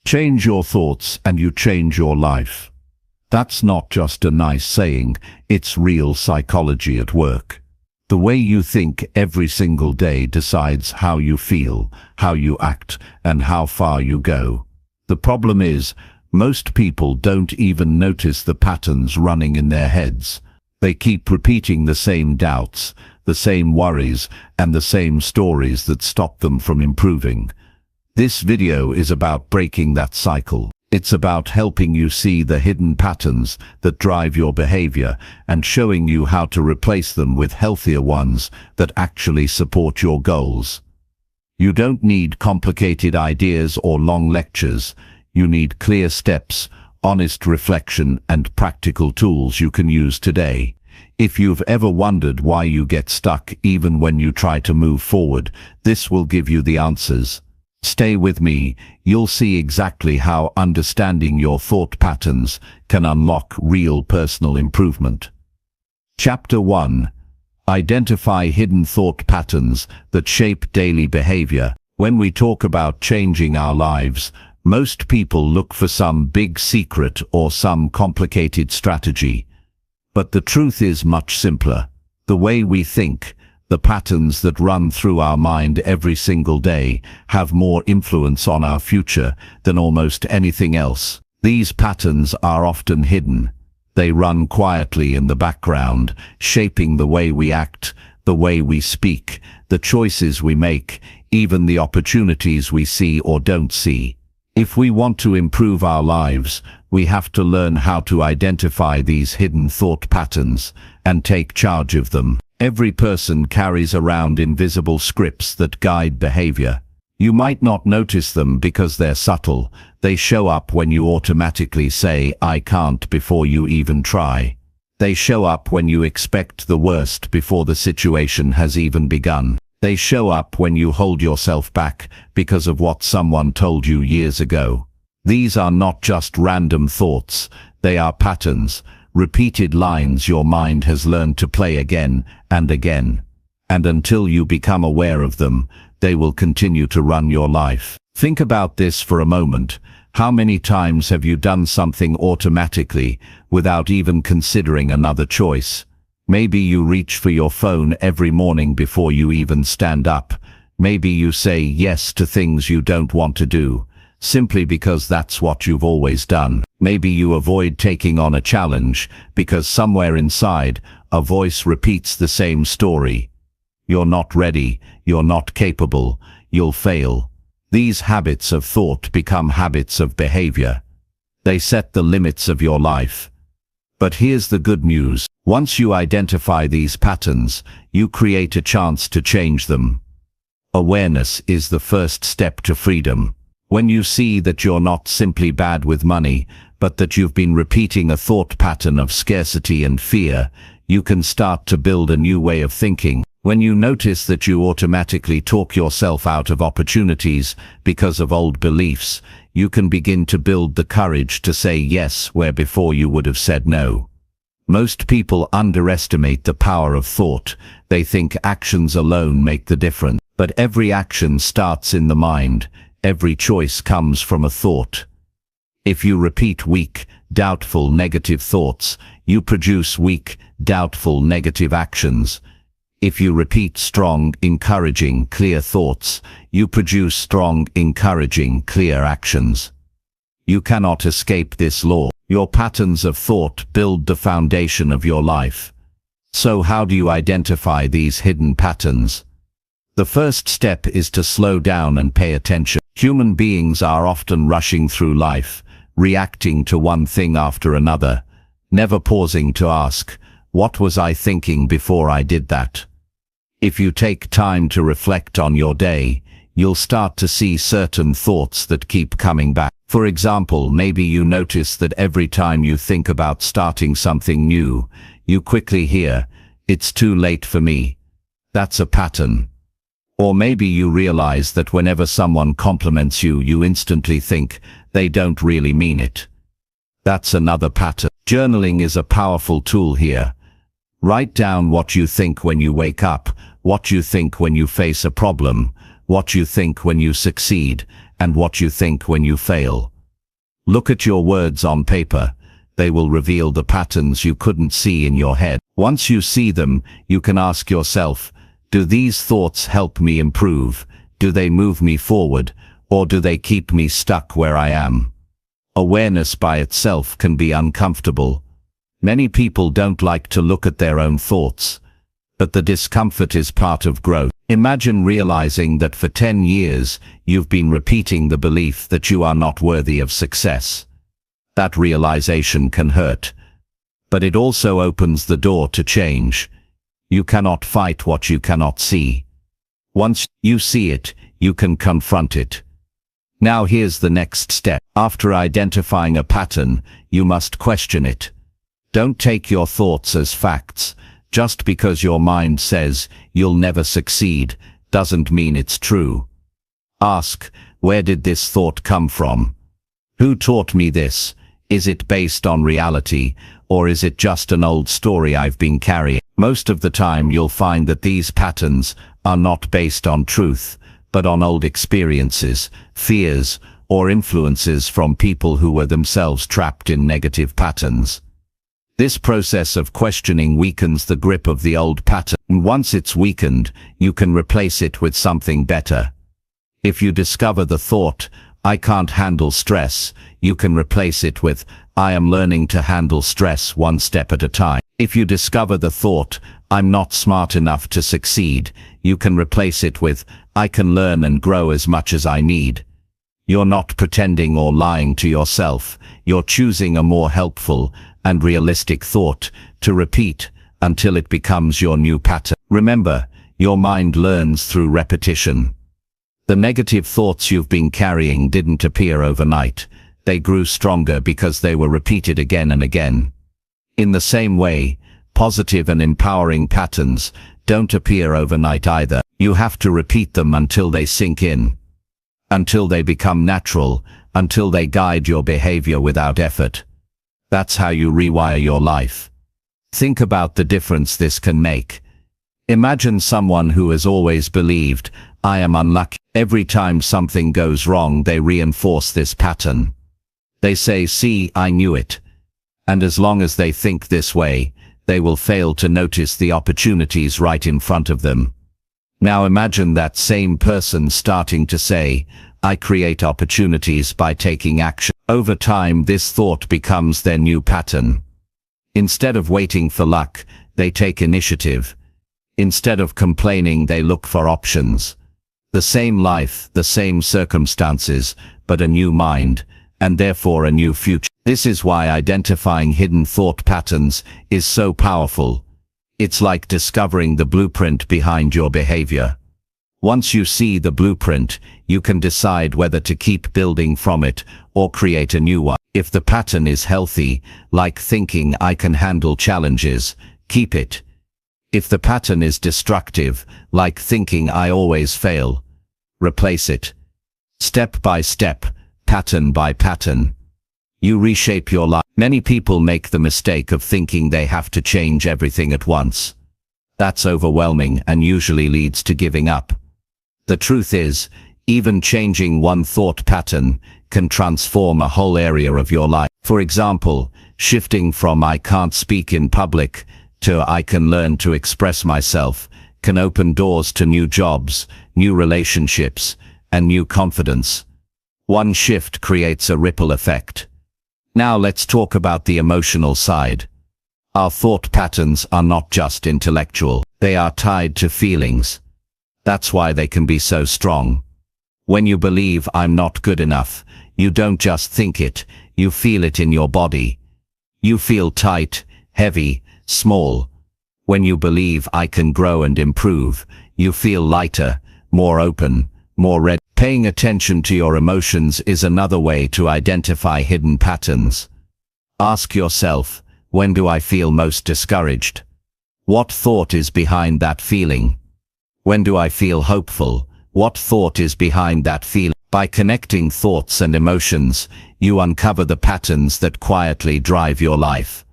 Change your thoughts and you change your life. That's not just a nice saying, it's real psychology at work. The way you think every single day decides how you feel, how you act, and how far you go. The problem is, most people don't even notice the patterns running in their heads. They keep repeating the same doubts, the same worries, and the same stories that stop them from improving. This video is about breaking that cycle. It's about helping you see the hidden patterns that drive your behavior and showing you how to replace them with healthier ones that actually support your goals. You don't need complicated ideas or long lectures. You need clear steps, honest reflection, and practical tools you can use today. If you've ever wondered why you get stuck even when you try to move forward, this will give you the answers. Stay with me, you'll see exactly how understanding your thought patterns can unlock real personal improvement. Chapter 1. Identify hidden thought patterns that shape daily behavior. When we talk about changing our lives, most people look for some big secret or some complicated strategy. But the truth is much simpler. The way we think, the patterns that run through our mind every single day, have more influence on our future than almost anything else. These patterns are often hidden. They run quietly in the background, shaping the way we act, the way we speak, the choices we make, even the opportunities we see or don't see. If we want to improve our lives, we have to learn how to identify these hidden thought patterns and take charge of them. Every person carries around invisible scripts that guide behavior. You might not notice them because they're subtle. They show up when you automatically say, "I can't," before you even try. They show up when you expect the worst before the situation has even begun. They show up when you hold yourself back because of what someone told you years ago. These are not just random thoughts, they are patterns, repeated lines your mind has learned to play again and again. And until you become aware of them, they will continue to run your life. Think about this for a moment. How many times have you done something automatically without even considering another choice? Maybe you reach for your phone every morning before you even stand up. Maybe you say yes to things you don't want to do, simply because that's what you've always done. Maybe you avoid taking on a challenge because somewhere inside, a voice repeats the same story. You're not ready, you're not capable, you'll fail. These habits of thought become habits of behavior. They set the limits of your life. But here's the good news. Once you identify these patterns, you create a chance to change them. Awareness is the first step to freedom. When you see that you're not simply bad with money, but that you've been repeating a thought pattern of scarcity and fear, you can start to build a new way of thinking. When you notice that you automatically talk yourself out of opportunities because of old beliefs, you can begin to build the courage to say yes where before you would have said no. Most people underestimate the power of thought. They think actions alone make the difference. But every action starts in the mind. Every choice comes from a thought. If you repeat weak, doubtful, negative thoughts, you produce weak, doubtful, negative actions. If you repeat strong, encouraging, clear thoughts, you produce strong, encouraging, clear actions. You cannot escape this law. Your patterns of thought build the foundation of your life. So how do you identify these hidden patterns? The first step is to slow down and pay attention. Human beings are often rushing through life, reacting to one thing after another, never pausing to ask, what was I thinking before I did that? If you take time to reflect on your day, you'll start to see certain thoughts that keep coming back. For example, maybe you notice that every time you think about starting something new, you quickly hear, "It's too late for me." That's a pattern. Or maybe you realize that whenever someone compliments you, you instantly think, they don't really mean it. That's another pattern. Journaling is a powerful tool here. Write down what you think when you wake up, what you think when you face a problem, what you think when you succeed, and what you think when you fail. Look at your words on paper. They will reveal the patterns you couldn't see in your head. Once you see them, you can ask yourself, do these thoughts help me improve? Do they move me forward? Or do they keep me stuck where I am? Awareness by itself can be uncomfortable. Many people don't like to look at their own thoughts, but the discomfort is part of growth. Imagine realizing that for 10 years, you've been repeating the belief that you are not worthy of success. That realization can hurt, but it also opens the door to change. You cannot fight what you cannot see. Once you see it, you can confront it. Now here's the next step. After identifying a pattern, you must question it. Don't take your thoughts as facts. Just because your mind says you'll never succeed doesn't mean it's true. Ask, where did this thought come from? Who taught me this? Is it based on reality, or is it just an old story I've been carrying? Most of the time you'll find that these patterns are not based on truth, but on old experiences, fears, or influences from people who were themselves trapped in negative patterns. This process of questioning weakens the grip of the old pattern. Once it's weakened, you can replace it with something better. If you discover the thought, I can't handle stress, you can replace it with, I am learning to handle stress one step at a time. If you discover the thought, I'm not smart enough to succeed, you can replace it with, I can learn and grow as much as I need. You're not pretending or lying to yourself, you're choosing a more helpful and realistic thought to repeat until it becomes your new pattern. Remember, your mind learns through repetition. The negative thoughts you've been carrying didn't appear overnight. They grew stronger because they were repeated again and again. In the same way, positive and empowering patterns don't appear overnight either. You have to repeat them until they sink in, until they become natural, until they guide your behavior without effort. That's how you rewire your life. Think about the difference this can make. Imagine someone who has always believed, I am unlucky. Every time something goes wrong, they reinforce this pattern. They say, see, I knew it. And as long as they think this way, they will fail to notice the opportunities right in front of them. Now imagine that same person starting to say, I create opportunities by taking action. Over time, this thought becomes their new pattern. Instead of waiting for luck, they take initiative. Instead of complaining, they look for options. The same life, the same circumstances, but a new mind, and therefore a new future. This is why identifying hidden thought patterns is so powerful. It's like discovering the blueprint behind your behavior. Once you see the blueprint, you can decide whether to keep building from it or create a new one. If the pattern is healthy, like thinking I can handle challenges, keep it. If the pattern is destructive, like thinking I always fail, replace it. Step by step, pattern by pattern, you reshape your life. Many people make the mistake of thinking they have to change everything at once. That's overwhelming and usually leads to giving up. The truth is, even changing one thought pattern can transform a whole area of your life. For example, shifting from I can't speak in public to I can learn to express myself can open doors to new jobs, new relationships, and new confidence. One shift creates a ripple effect. Now let's talk about the emotional side. Our thought patterns are not just intellectual, they are tied to feelings. That's why they can be so strong. When you believe I'm not good enough, you don't just think it, you feel it in your body. You feel tight, heavy, small. When you believe I can grow and improve, you feel lighter, more open, more ready. Paying attention to your emotions is another way to identify hidden patterns. Ask yourself, when do I feel most discouraged? What thought is behind that feeling? When do I feel hopeful? What thought is behind that feeling? By connecting thoughts and emotions, you uncover the patterns that quietly drive your life.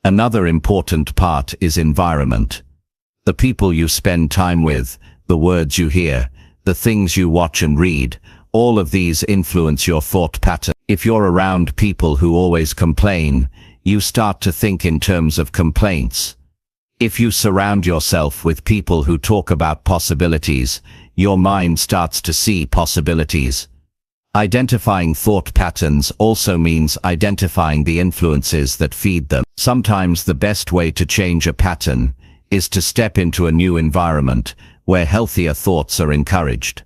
Another important part is environment. The people you spend time with, the words you hear, the things you watch and read, All of these influence your thought pattern. If you're around people who always complain, you start to think in terms of complaints. If you surround yourself with people who talk about possibilities, your mind starts to see possibilities. Identifying thought patterns also means identifying the influences that feed them. Sometimes the best way to change a pattern is to step into a new environment where healthier thoughts are encouraged.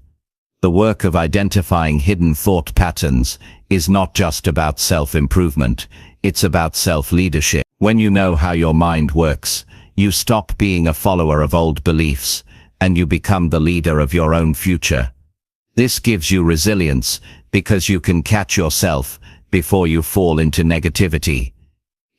The work of identifying hidden thought patterns is not just about self-improvement, it's about self-leadership. When you know how your mind works, you stop being a follower of old beliefs, and you become the leader of your own future. This gives you resilience because you can catch yourself before you fall into negativity.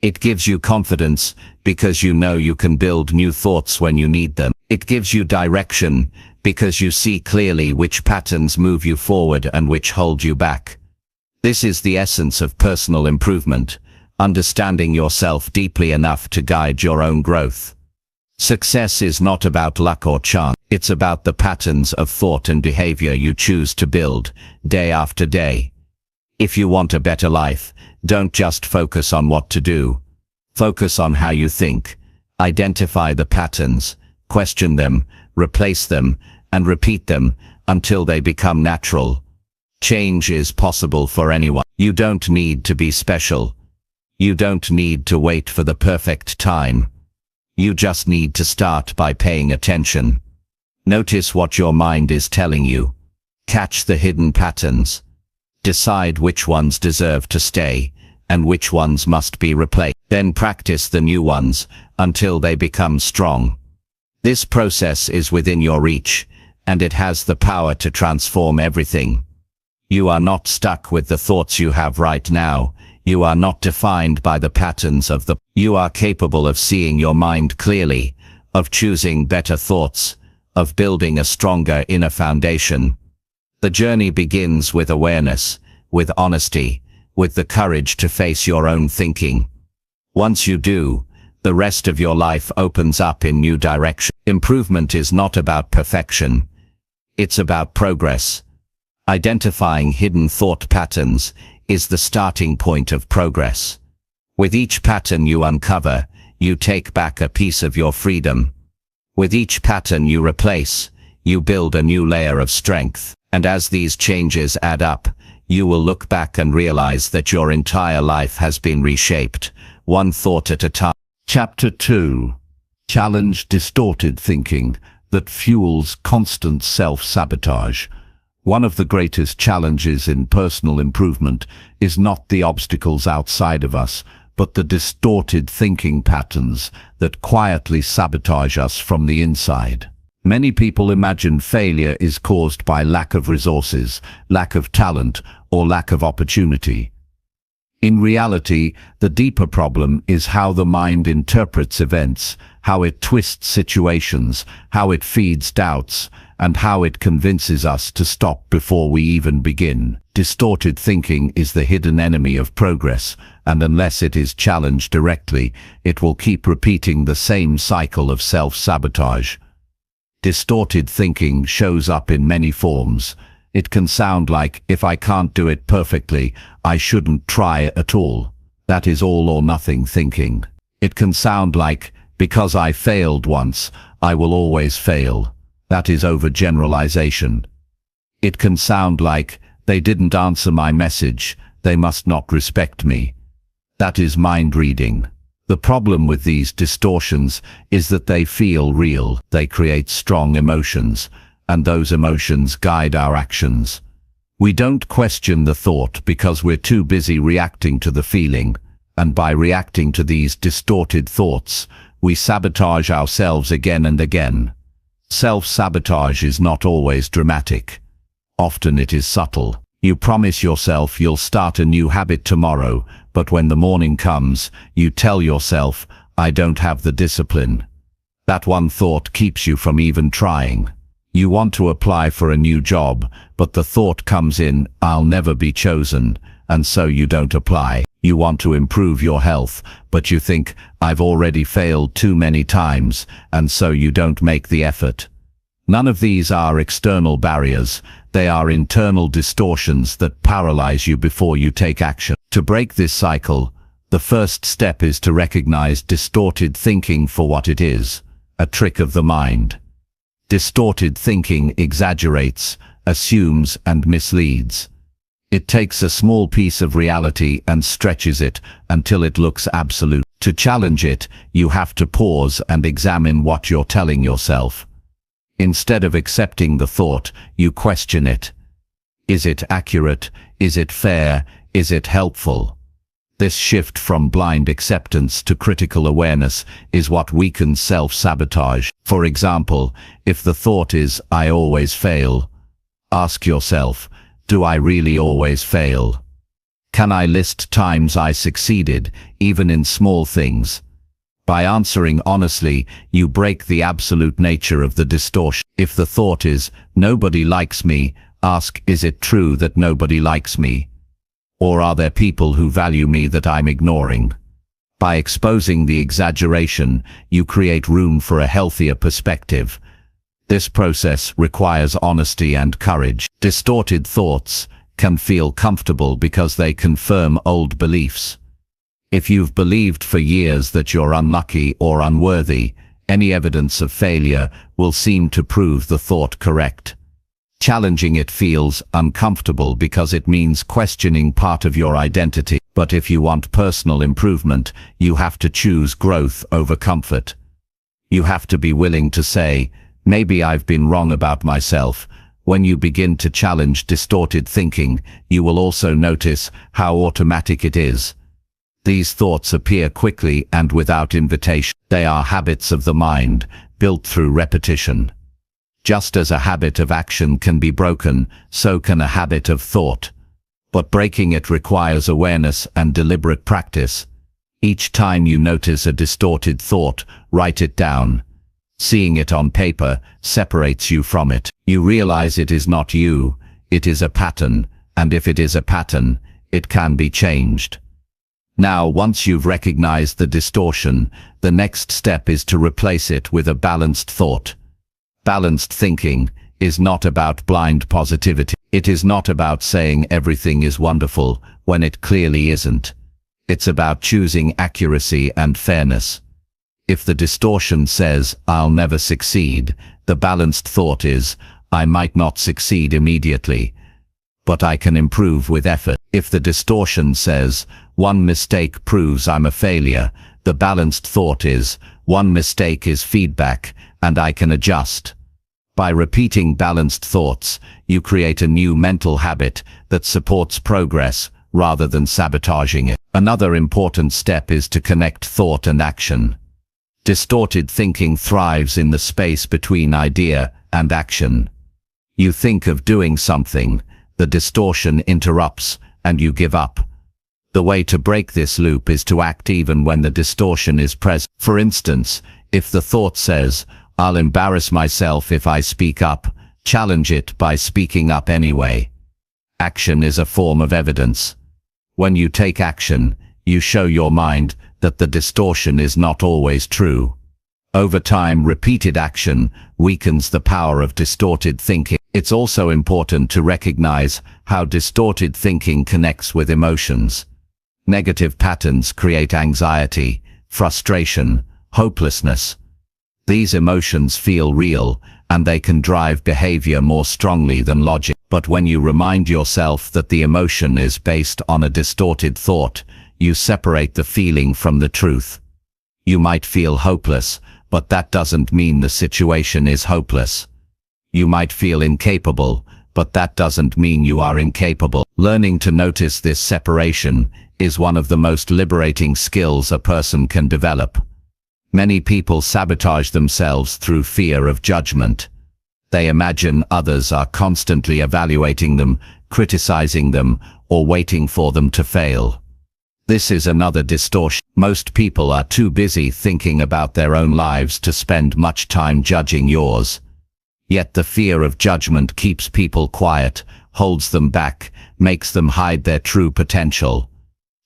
It gives you confidence because you know you can build new thoughts when you need them. It gives you direction because you see clearly which patterns move you forward and which hold you back. This is the essence of personal improvement, understanding yourself deeply enough to guide your own growth. Success is not about luck or chance. It's about the patterns of thought and behavior you choose to build, day after day. If you want a better life, don't just focus on what to do. Focus on how you think. Identify the patterns, question them, replace them, and repeat them until they become natural. Change is possible for anyone. You don't need to be special. You don't need to wait for the perfect time. You just need to start by paying attention. Notice what your mind is telling you. Catch the hidden patterns. Decide which ones deserve to stay, and which ones must be replaced. Then practice the new ones until they become strong. This process is within your reach, and it has the power to transform everything. You are not stuck with the thoughts you have right now. You are not defined by the patterns of the. You are capable of seeing your mind clearly, of choosing better thoughts, of building a stronger inner foundation. The journey begins with awareness, with honesty, with the courage to face your own thinking. Once you do, the rest of your life opens up in new direction. Improvement is not about perfection. It's about progress. Identifying hidden thought patterns is the starting point of progress. With each pattern you uncover, you take back a piece of your freedom. With each pattern you replace, you build a new layer of strength. And as these changes add up, you will look back and realize that your entire life has been reshaped, one thought at a time. Chapter 2. Challenge distorted thinking that fuels constant self-sabotage. One of the greatest challenges in personal improvement is not the obstacles outside of us, but the distorted thinking patterns that quietly sabotage us from the inside. Many people imagine failure is caused by lack of resources, lack of talent, or lack of opportunity. In reality, the deeper problem is how the mind interprets events, how it twists situations, how it feeds doubts, and how it convinces us to stop before we even begin. Distorted thinking is the hidden enemy of progress, and unless it is challenged directly, it will keep repeating the same cycle of self-sabotage. Distorted thinking shows up in many forms. It can sound like, if I can't do it perfectly, I shouldn't try at all. That is all or nothing thinking. It can sound like, because I failed once, I will always fail. That is overgeneralization. It can sound like, they didn't answer my message, they must not respect me. That is mind reading. The problem with these distortions is that they feel real, they create strong emotions, and those emotions guide our actions. We don't question the thought because we're too busy reacting to the feeling, and by reacting to these distorted thoughts, we sabotage ourselves again and again. Self-sabotage is not always dramatic. Often it is subtle. You promise yourself you'll start a new habit tomorrow, but when the morning comes, you tell yourself, I don't have the discipline. That one thought keeps you from even trying. You want to apply for a new job, but the thought comes in, I'll never be chosen, and so you don't apply. You want to improve your health, but you think, I've already failed too many times, and so you don't make the effort. None of these are external barriers. They are internal distortions that paralyze you before you take action. To break this cycle, the first step is to recognize distorted thinking for what it is, a trick of the mind. Distorted thinking exaggerates, assumes, and misleads. It takes a small piece of reality and stretches it until it looks absolute. To challenge it, you have to pause and examine what you're telling yourself. Instead of accepting the thought, you question it. Is it accurate? Is it fair? Is it helpful? This shift from blind acceptance to critical awareness is what weakens self-sabotage. For example, if the thought is, "I always fail," ask yourself, do I really always fail? Can I list times I succeeded, even in small things? By answering honestly, you break the absolute nature of the distortion. If the thought is, "Nobody likes me," ask, is it true that nobody likes me? Or are there people who value me that I'm ignoring? By exposing the exaggeration, you create room for a healthier perspective. This process requires honesty and courage. Distorted thoughts can feel comfortable because they confirm old beliefs. If you've believed for years that you're unlucky or unworthy, any evidence of failure will seem to prove the thought correct. Challenging it feels uncomfortable because it means questioning part of your identity. But if you want personal improvement, you have to choose growth over comfort. You have to be willing to say, "Maybe I've been wrong about myself." When you begin to challenge distorted thinking, you will also notice how automatic it is. These thoughts appear quickly and without invitation. They are habits of the mind, built through repetition. Just as a habit of action can be broken, so can a habit of thought. But breaking it requires awareness and deliberate practice. Each time you notice a distorted thought, write it down. Seeing it on paper separates you from it. You realize it is not you, it is a pattern, and if it is a pattern, it can be changed. Now, once you've recognized the distortion, the next step is to replace it with a balanced thought. Balanced thinking is not about blind positivity. It is not about saying everything is wonderful when it clearly isn't. It's about choosing accuracy and fairness. If the distortion says, "I'll never succeed," the balanced thought is, "I might not succeed immediately, but I can improve with effort." If the distortion says, "One mistake proves I'm a failure," the balanced thought is, "One mistake is feedback, and I can adjust." By repeating balanced thoughts, you create a new mental habit that supports progress rather than sabotaging it. Another important step is to connect thought and action. Distorted thinking thrives in the space between idea and action. You think of doing something, the distortion interrupts, and you give up. The way to break this loop is to act even when the distortion is present. For instance, if the thought says, "I'll embarrass myself if I speak up," challenge it by speaking up anyway. Action is a form of evidence. When you take action, you show your mind that the distortion is not always true. Over time, repeated action weakens the power of distorted thinking. It's also important to recognize how distorted thinking connects with emotions. Negative patterns create anxiety, frustration, hopelessness. These emotions feel real, and they can drive behavior more strongly than logic. But when you remind yourself that the emotion is based on a distorted thought, you separate the feeling from the truth. You might feel hopeless, but that doesn't mean the situation is hopeless. You might feel incapable, but that doesn't mean you are incapable. Learning to notice this separation is one of the most liberating skills a person can develop. Many people sabotage themselves through fear of judgment. They imagine others are constantly evaluating them, criticizing them, or waiting for them to fail. This is another distortion. Most people are too busy thinking about their own lives to spend much time judging yours. Yet the fear of judgment keeps people quiet, holds them back, makes them hide their true potential.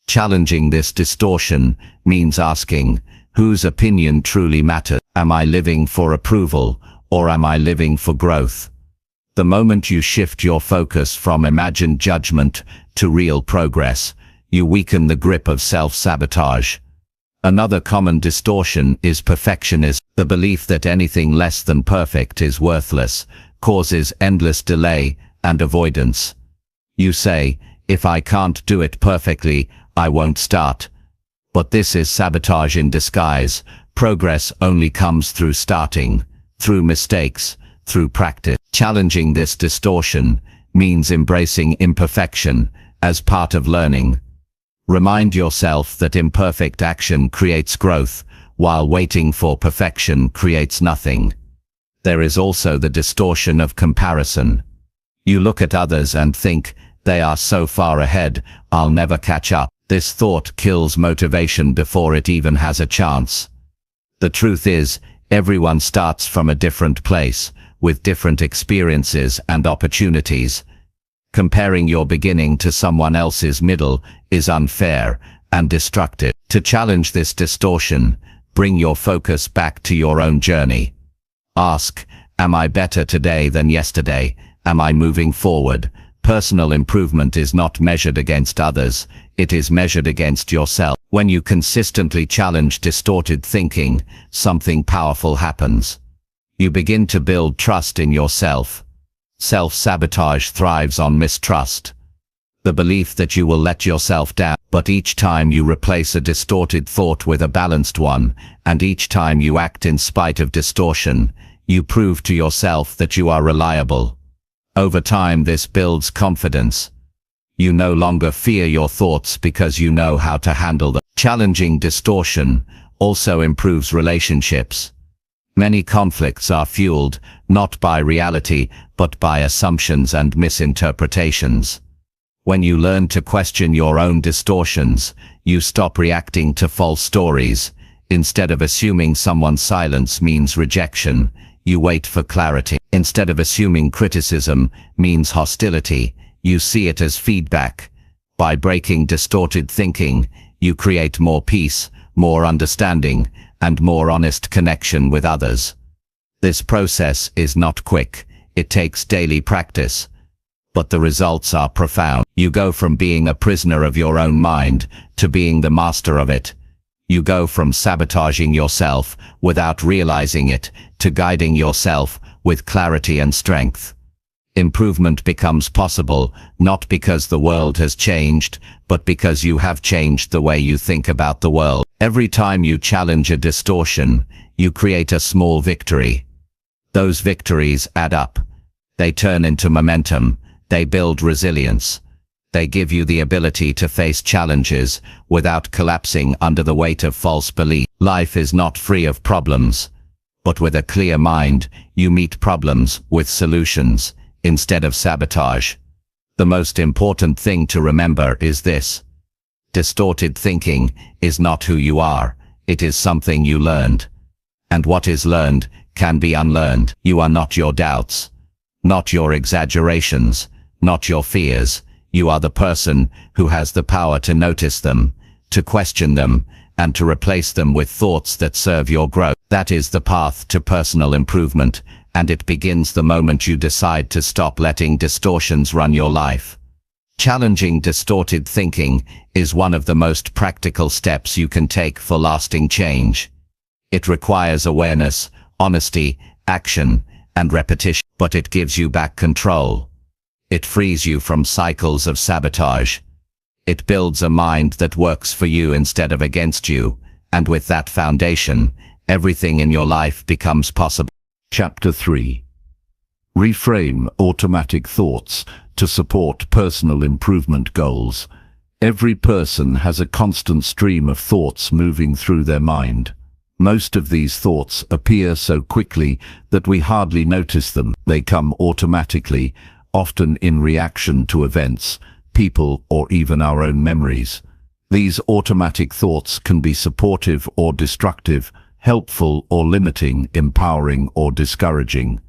Challenging this distortion means asking, whose opinion truly matters? Am I living for approval, or am I living for growth? The moment you shift your focus from imagined judgment to real progress, you weaken the grip of self-sabotage. Another common distortion is perfectionism. The belief that anything less than perfect is worthless causes endless delay and avoidance. You say, if I can't do it perfectly, I won't start. But this is sabotage in disguise. Progress only comes through starting, through mistakes, through practice. Challenging this distortion means embracing imperfection as part of learning. Remind yourself that imperfect action creates growth, while waiting for perfection creates nothing. There is also the distortion of comparison. You look at others and think, they are so far ahead, I'll never catch up. This thought kills motivation before it even has a chance. The truth is, everyone starts from a different place, with different experiences and opportunities. Comparing your beginning to someone else's middle is unfair and destructive. To challenge this distortion, bring your focus back to your own journey. Ask, am I better today than yesterday? Am I moving forward? Personal improvement is not measured against others, it is measured against yourself. When you consistently challenge distorted thinking, something powerful happens. You begin to build trust in yourself. Self-sabotage thrives on mistrust. The belief that you will let yourself down. But each time you replace a distorted thought with a balanced one, and each time you act in spite of distortion, you prove to yourself that you are reliable. Over time, this builds confidence. You no longer fear your thoughts because you know how to handle them. Challenging distortion also improves relationships. Many conflicts are fueled not by reality, but by assumptions and misinterpretations. When you learn to question your own distortions, you stop reacting to false stories. Instead of assuming someone's silence means rejection, you wait for clarity. Instead of assuming criticism means hostility, you see it as feedback. By breaking distorted thinking, you create more peace, more understanding, and more honest connection with others. This process is not quick, it takes daily practice. But the results are profound. You go from being a prisoner of your own mind to being the master of it. You go from sabotaging yourself without realizing it to guiding yourself with clarity and strength. Improvement becomes possible not because the world has changed, but because you have changed the way you think about the world. Every time you challenge a distortion, you create a small victory. Those victories add up. They turn into momentum. They build resilience. They give you the ability to face challenges without collapsing under the weight of false belief. Life is not free of problems, but with a clear mind, you meet problems with solutions instead of sabotage. The most important thing to remember is this: distorted thinking is not who you are, it is something you learned. And what is learned can be unlearned. You are not your doubts, not your exaggerations, not your fears. You are the person who has the power to notice them, to question them, and to replace them with thoughts that serve your growth. That is the path to personal improvement, and it begins the moment you decide to stop letting distortions run your life. Challenging distorted thinking is one of the most practical steps you can take for lasting change. It requires awareness, honesty, action, and repetition, but it gives you back control. It frees you from cycles of sabotage. It builds a mind that works for you instead of against you, and with that foundation, everything in your life becomes possible. Chapter 3. Reframe automatic thoughts to support personal improvement goals. Every person has a constant stream of thoughts moving through their mind. Most of these thoughts appear so quickly that we hardly notice them. They come automatically, often in reaction to events, people, or even our own memories. These automatic thoughts can be supportive or destructive, helpful or limiting, empowering or discouraging.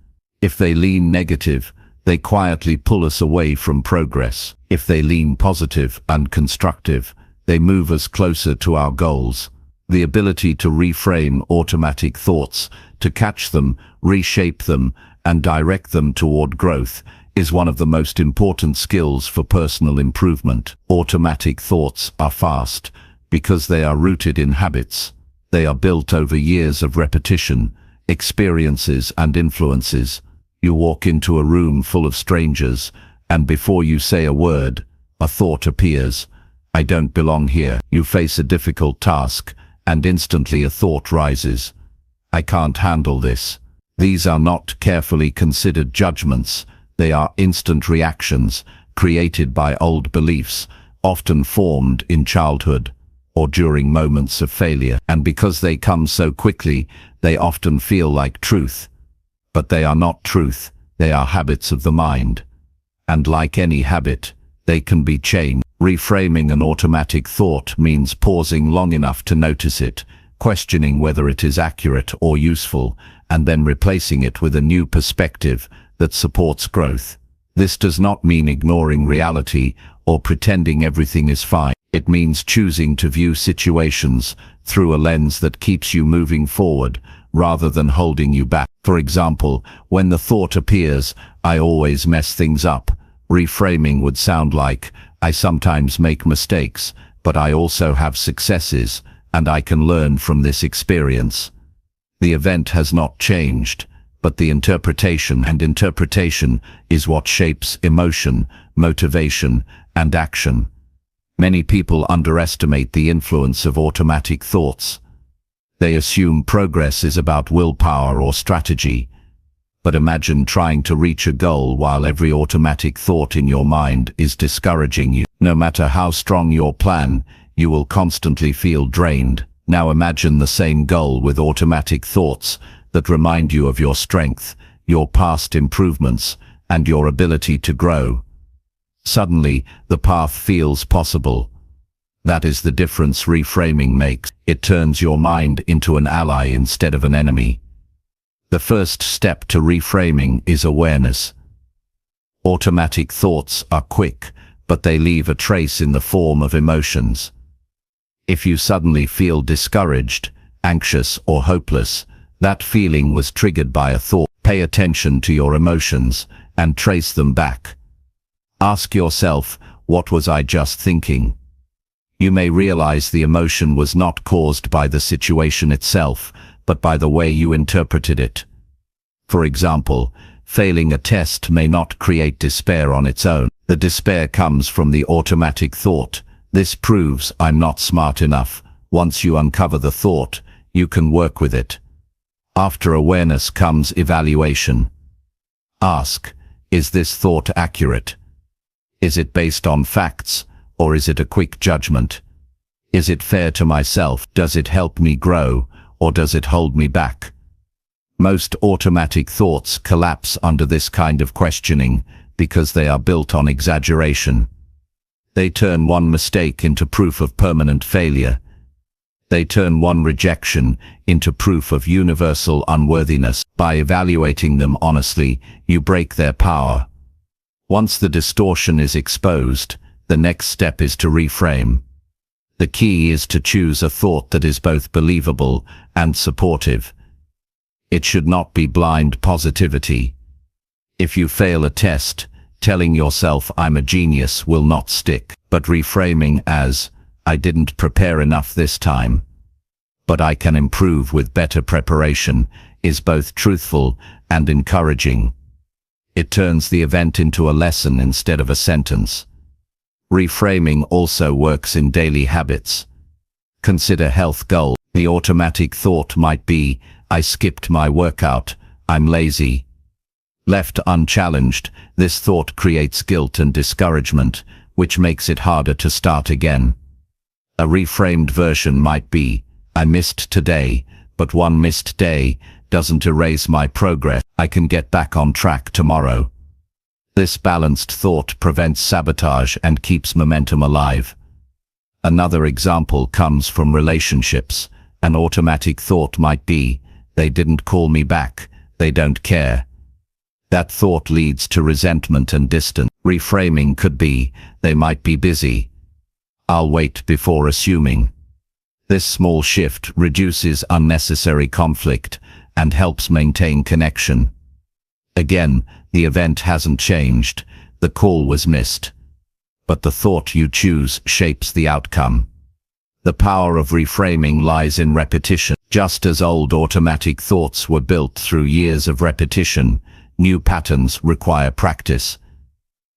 If they lean negative, they quietly pull us away from progress. If they lean positive and constructive, they move us closer to our goals. The ability to reframe automatic thoughts, to catch them, reshape them, and direct them toward growth is one of the most important skills for personal improvement. Automatic thoughts are fast because they are rooted in habits. They are built over years of repetition, experiences, and influences. You walk into a room full of strangers, and before you say a word, a thought appears. I don't belong here. You face a difficult task, and instantly a thought rises. I can't handle this. These are not carefully considered judgments. They are instant reactions created by old beliefs, often formed in childhood or during moments of failure. And because they come so quickly, they often feel like truth. But they are not truth. They are habits of the mind. And like any habit, they can be changed. Reframing an automatic thought means pausing long enough to notice it, questioning whether it is accurate or useful, and then replacing it with a new perspective that supports growth. This does not mean ignoring reality or pretending everything is fine. It means choosing to view situations through a lens that keeps you moving forward rather than holding you back. For example, when the thought appears, I always mess things up, reframing would sound like, I sometimes make mistakes, but I also have successes, and I can learn from this experience. The event has not changed, but the interpretation is what shapes emotion, motivation, and action. Many people underestimate the influence of automatic thoughts. They assume progress is about willpower or strategy. But imagine trying to reach a goal while every automatic thought in your mind is discouraging you. No matter how strong your plan, you will constantly feel drained. Now imagine the same goal with automatic thoughts that remind you of your strength, your past improvements, and your ability to grow. Suddenly, the path feels possible. That is the difference reframing makes. It turns your mind into an ally instead of an enemy. The first step to reframing is awareness. Automatic thoughts are quick, but they leave a trace in the form of emotions. If you suddenly feel discouraged, anxious, or hopeless, that feeling was triggered by a thought. Pay attention to your emotions and trace them back. Ask yourself, what was I just thinking? You may realize the emotion was not caused by the situation itself, but by the way you interpreted it. For example, failing a test may not create despair on its own. The despair comes from the automatic thought, this proves I'm not smart enough. Once you uncover the thought, you can work with it. After awareness comes evaluation. Ask, is this thought accurate? Is it based on facts, or is it a quick judgment? Is it fair to myself? Does it help me grow, or does it hold me back? Most automatic thoughts collapse under this kind of questioning because they are built on exaggeration. They turn one mistake into proof of permanent failure. They turn one rejection into proof of universal unworthiness. By evaluating them honestly, you break their power. Once the distortion is exposed, the next step is to reframe. The key is to choose a thought that is both believable and supportive. It should not be blind positivity. If you fail a test, telling yourself I'm a genius will not stick, but reframing as, I didn't prepare enough this time, but I can improve with better preparation, is both truthful and encouraging. It turns the event into a lesson instead of a sentence. Reframing also works in daily habits. Consider health goals. The automatic thought might be, I skipped my workout, I'm lazy. Left unchallenged, this thought creates guilt and discouragement, which makes it harder to start again. A reframed version might be, I missed today, but one missed day doesn't erase my progress. I can get back on track tomorrow. This balanced thought prevents sabotage and keeps momentum alive. Another example comes from relationships. An automatic thought might be, they didn't call me back, they don't care. That thought leads to resentment and distance. Reframing could be, they might be busy. I'll wait before assuming. This small shift reduces unnecessary conflict and helps maintain connection. Again, the event hasn't changed, the call was missed. But the thought you choose shapes the outcome. The power of reframing lies in repetition. Just as old automatic thoughts were built through years of repetition, new patterns require practice.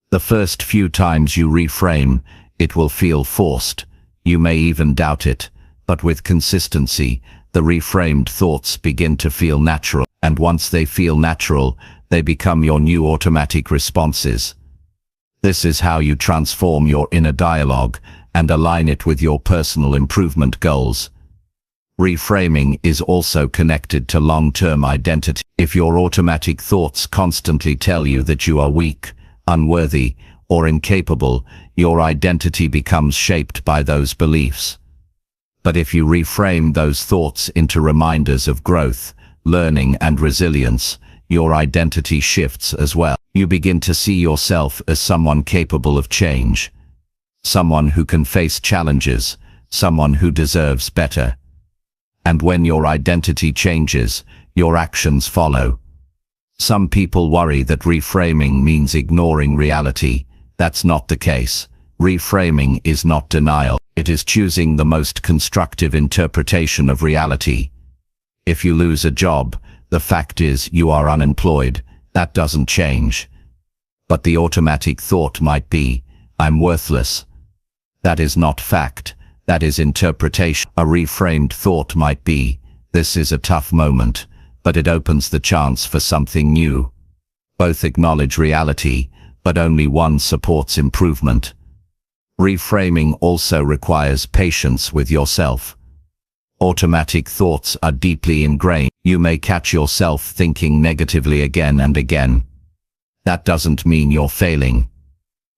The first few times you reframe, it will feel forced. You may even doubt it, but with consistency, the reframed thoughts begin to feel natural. And once they feel natural, they become your new automatic responses. This is how you transform your inner dialogue and align it with your personal improvement goals. Reframing is also connected to long-term identity. If your automatic thoughts constantly tell you that you are weak, unworthy, or incapable, your identity becomes shaped by those beliefs. But if you reframe those thoughts into reminders of growth, learning, and resilience, your identity shifts as well. You begin to see yourself as someone capable of change, someone who can face challenges, someone who deserves better. And when your identity changes, your actions follow. Some people worry that reframing means ignoring reality. That's not the case. Reframing is not denial. It is choosing the most constructive interpretation of reality. If you lose a job, the fact is you are unemployed. That doesn't change. But the automatic thought might be, I'm worthless. That is not fact. That is interpretation. A reframed thought might be, this is a tough moment, but it opens the chance for something new. Both acknowledge reality, but only one supports improvement. Reframing also requires patience with yourself. Automatic thoughts are deeply ingrained. You may catch yourself thinking negatively again and again. That doesn't mean you're failing.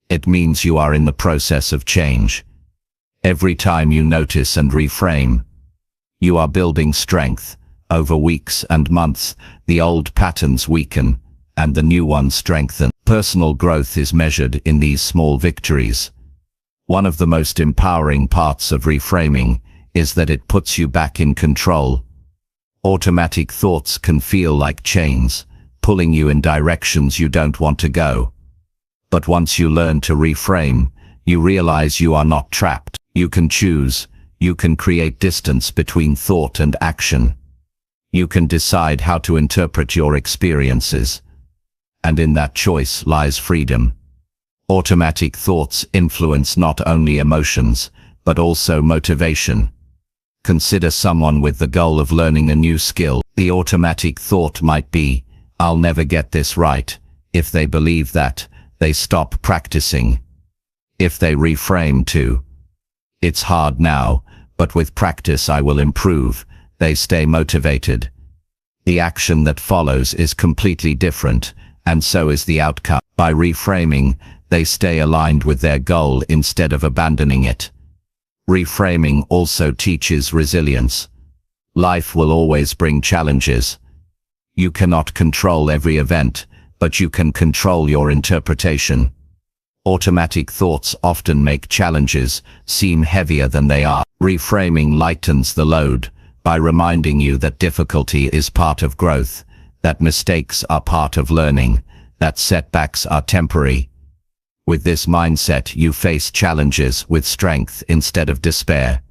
It means you are in the process of change. Every time you notice and reframe, you are building strength. Over weeks and months, the old patterns weaken, and the new ones strengthen. Personal growth is measured in these small victories. One of the most empowering parts of reframing is that it puts you back in control. Automatic thoughts can feel like chains, pulling you in directions you don't want to go. But once you learn to reframe, you realize you are not trapped. You can choose. You can create distance between thought and action. You can decide how to interpret your experiences. And in that choice lies freedom. Automatic thoughts influence not only emotions, but also motivation. Consider someone with the goal of learning a new skill. The automatic thought might be, I'll never get this right. If they believe that, they stop practicing. If they reframe to, it's hard now, but with practice I will improve, they stay motivated. The action that follows is completely different, and so is the outcome. By reframing, they stay aligned with their goal instead of abandoning it. Reframing also teaches resilience. Life will always bring challenges. You cannot control every event, but you can control your interpretation. Automatic thoughts often make challenges seem heavier than they are. Reframing lightens the load by reminding you that difficulty is part of growth, that mistakes are part of learning, that setbacks are temporary. With this mindset, you face challenges with strength instead of despair.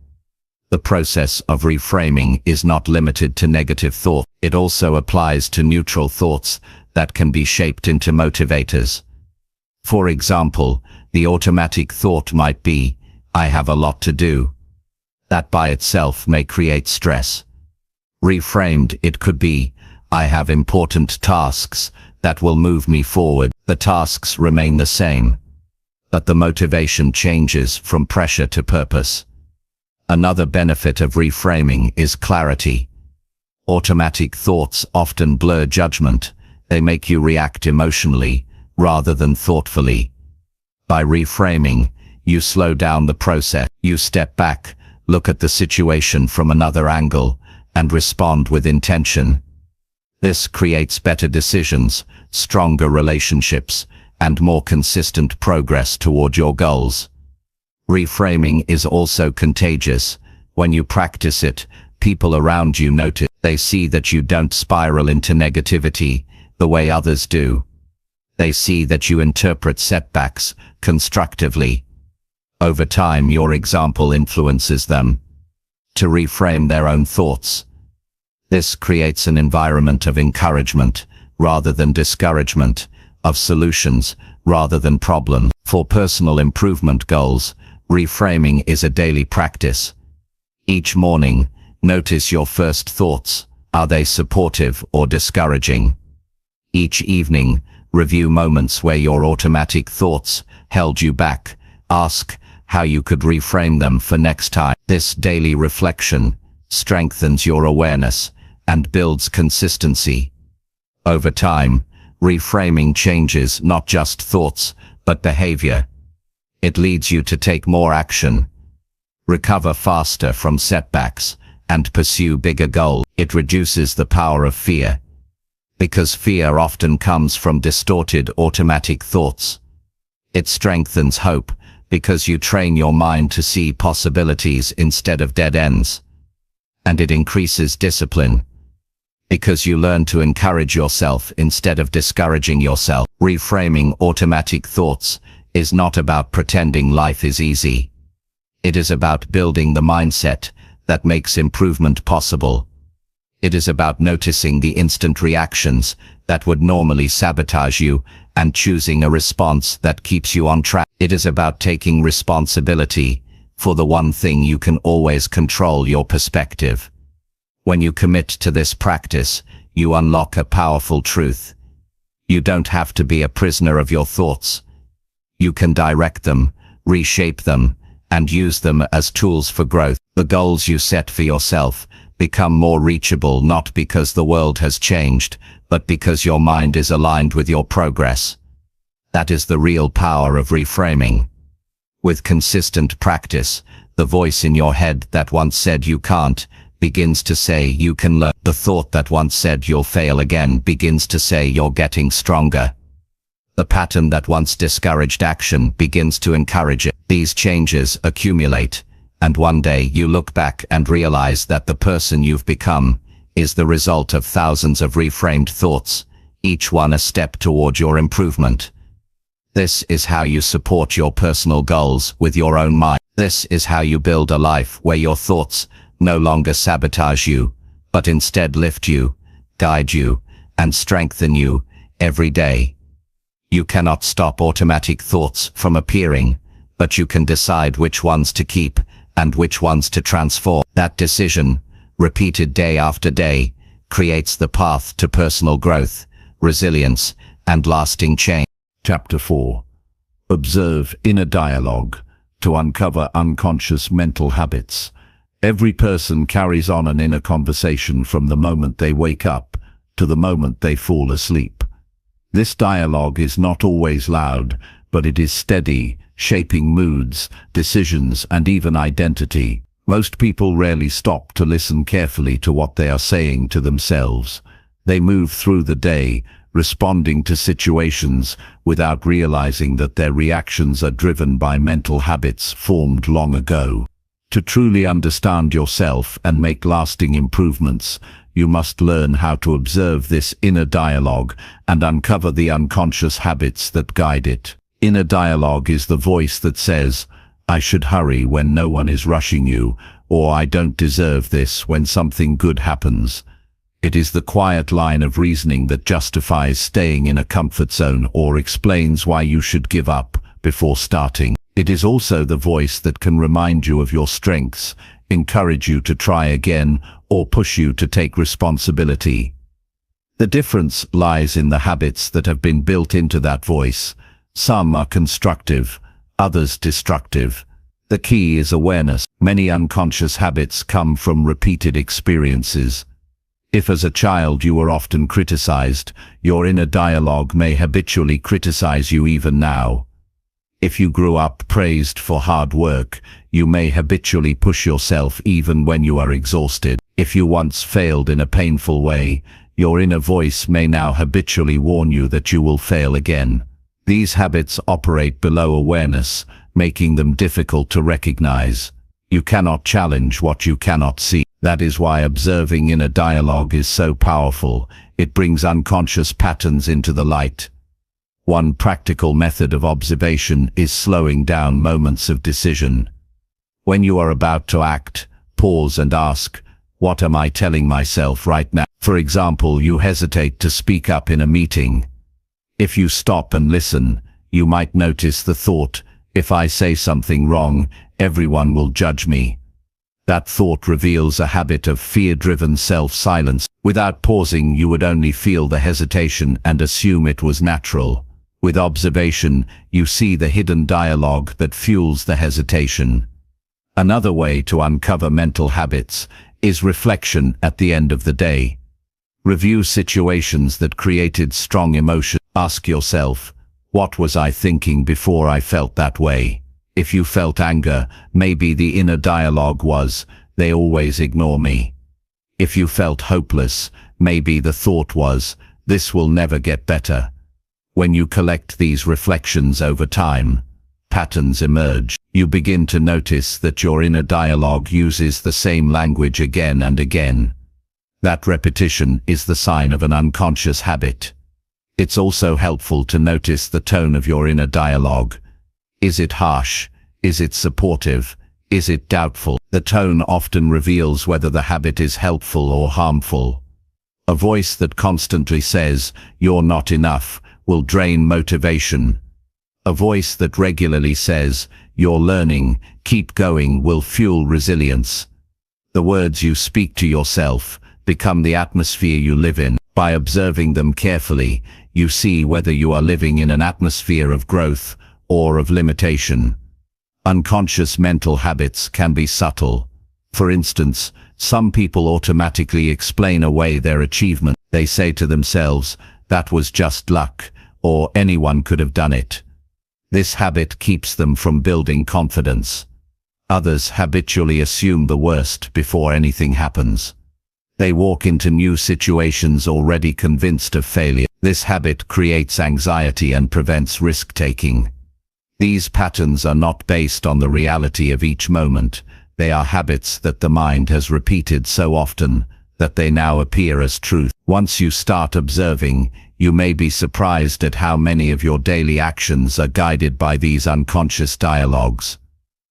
The process of reframing is not limited to negative thought. It also applies to neutral thoughts that can be shaped into motivators. For example, the automatic thought might be, I have a lot to do. That by itself may create stress. Reframed, it could be, I have important tasks that will move me forward. The tasks remain the same, but the motivation changes from pressure to purpose. Another benefit of reframing is clarity. Automatic thoughts often blur judgment. They make you react emotionally rather than thoughtfully. By reframing, you slow down the process. You step back, look at the situation from another angle, and respond with intention. This creates better decisions, stronger relationships, and more consistent progress toward your goals. Reframing is also contagious. When you practice it, people around you notice. They see that you don't spiral into negativity the way others do. They see that you interpret setbacks constructively. Over time, your example influences them to reframe their own thoughts. This creates an environment of encouragement rather than discouragement, of solutions rather than problems. For personal improvement goals, reframing is a daily practice. Each morning, notice your first thoughts. Are they supportive or discouraging? Each evening, review moments where your automatic thoughts held you back. Ask how you could reframe them for next time. This daily reflection strengthens your awareness and builds consistency. Over time, reframing changes not just thoughts, but behavior. It leads you to take more action, recover faster from setbacks, and pursue bigger goals. It reduces the power of fear, because fear often comes from distorted automatic thoughts. It strengthens hope, because you train your mind to see possibilities instead of dead ends. And it increases discipline, because you learn to encourage yourself instead of discouraging yourself. Reframing automatic thoughts is not about pretending life is easy. It is about building the mindset that makes improvement possible. It is about noticing the instant reactions that would normally sabotage you and choosing a response that keeps you on track. It is about taking responsibility for the one thing you can always control: your perspective. When you commit to this practice, you unlock a powerful truth. You don't have to be a prisoner of your thoughts. You can direct them, reshape them, and use them as tools for growth. The goals you set for yourself become more reachable not because the world has changed, but because your mind is aligned with your progress. That is the real power of reframing. With consistent practice, the voice in your head that once said you can't begins to say you can learn. The thought that once said you'll fail again begins to say you're getting stronger. The pattern that once discouraged action begins to encourage it. These changes accumulate, and one day you look back and realize that the person you've become is the result of thousands of reframed thoughts, each one a step toward your improvement. This is how you support your personal goals with your own mind. This is how you build a life where your thoughts no longer sabotage you, but instead lift you, guide you, and strengthen you every day. You cannot stop automatic thoughts from appearing, but you can decide which ones to keep and which ones to transform. That decision, repeated day after day, creates the path to personal growth, resilience, and lasting change. Chapter 4. Observe inner dialogue to uncover unconscious mental habits. Every person carries on an inner conversation from the moment they wake up to the moment they fall asleep. This dialogue is not always loud, but it is steady, shaping moods, decisions, and even identity. Most people rarely stop to listen carefully to what they are saying to themselves. They move through the day, responding to situations without realizing that their reactions are driven by mental habits formed long ago. To truly understand yourself and make lasting improvements, you must learn how to observe this inner dialogue and uncover the unconscious habits that guide it. Inner dialogue is the voice that says, "I should hurry when no one is rushing you," or "I don't deserve this" when something good happens. It is the quiet line of reasoning that justifies staying in a comfort zone or explains why you should give up before starting. It is also the voice that can remind you of your strengths, encourage you to try again, or push you to take responsibility. The difference lies in the habits that have been built into that voice. Some are constructive, others destructive. The key is awareness. Many unconscious habits come from repeated experiences. If as a child you were often criticized, your inner dialogue may habitually criticize you even now. If you grew up praised for hard work, you may habitually push yourself even when you are exhausted. If you once failed in a painful way, your inner voice may now habitually warn you that you will fail again. These habits operate below awareness, making them difficult to recognize. You cannot challenge what you cannot see. That is why observing inner dialogue is so powerful. It brings unconscious patterns into the light. One practical method of observation is slowing down moments of decision. When you are about to act, pause and ask, what am I telling myself right now? For example, you hesitate to speak up in a meeting. If you stop and listen, you might notice the thought, if I say something wrong, everyone will judge me. That thought reveals a habit of fear-driven self-silence. Without pausing, you would only feel the hesitation and assume it was natural. With observation, you see the hidden dialogue that fuels the hesitation. Another way to uncover mental habits is reflection at the end of the day. Review situations that created strong emotion. Ask yourself, what was I thinking before I felt that way? If you felt anger, maybe the inner dialogue was, they always ignore me. If you felt hopeless, maybe the thought was, this will never get better. When you collect these reflections over time, patterns emerge. You begin to notice that your inner dialogue uses the same language again and again. That repetition is the sign of an unconscious habit. It's also helpful to notice the tone of your inner dialogue. Is it harsh? Is it supportive? Is it doubtful? The tone often reveals whether the habit is helpful or harmful. A voice that constantly says, "You're not enough," will drain motivation. A voice that regularly says, "You're learning, keep going," will fuel resilience. The words you speak to yourself become the atmosphere you live in. By observing them carefully, you see whether you are living in an atmosphere of growth or of limitation. Unconscious mental habits can be subtle. For instance, some people automatically explain away their achievement. They say to themselves, "That was just luck," or "anyone could have done it." This habit keeps them from building confidence. Others habitually assume the worst before anything happens. They walk into new situations already convinced of failure. This habit creates anxiety and prevents risk-taking. These patterns are not based on the reality of each moment. They are habits that the mind has repeated so often that they now appear as truth. Once you start observing, you may be surprised at how many of your daily actions are guided by these unconscious dialogues.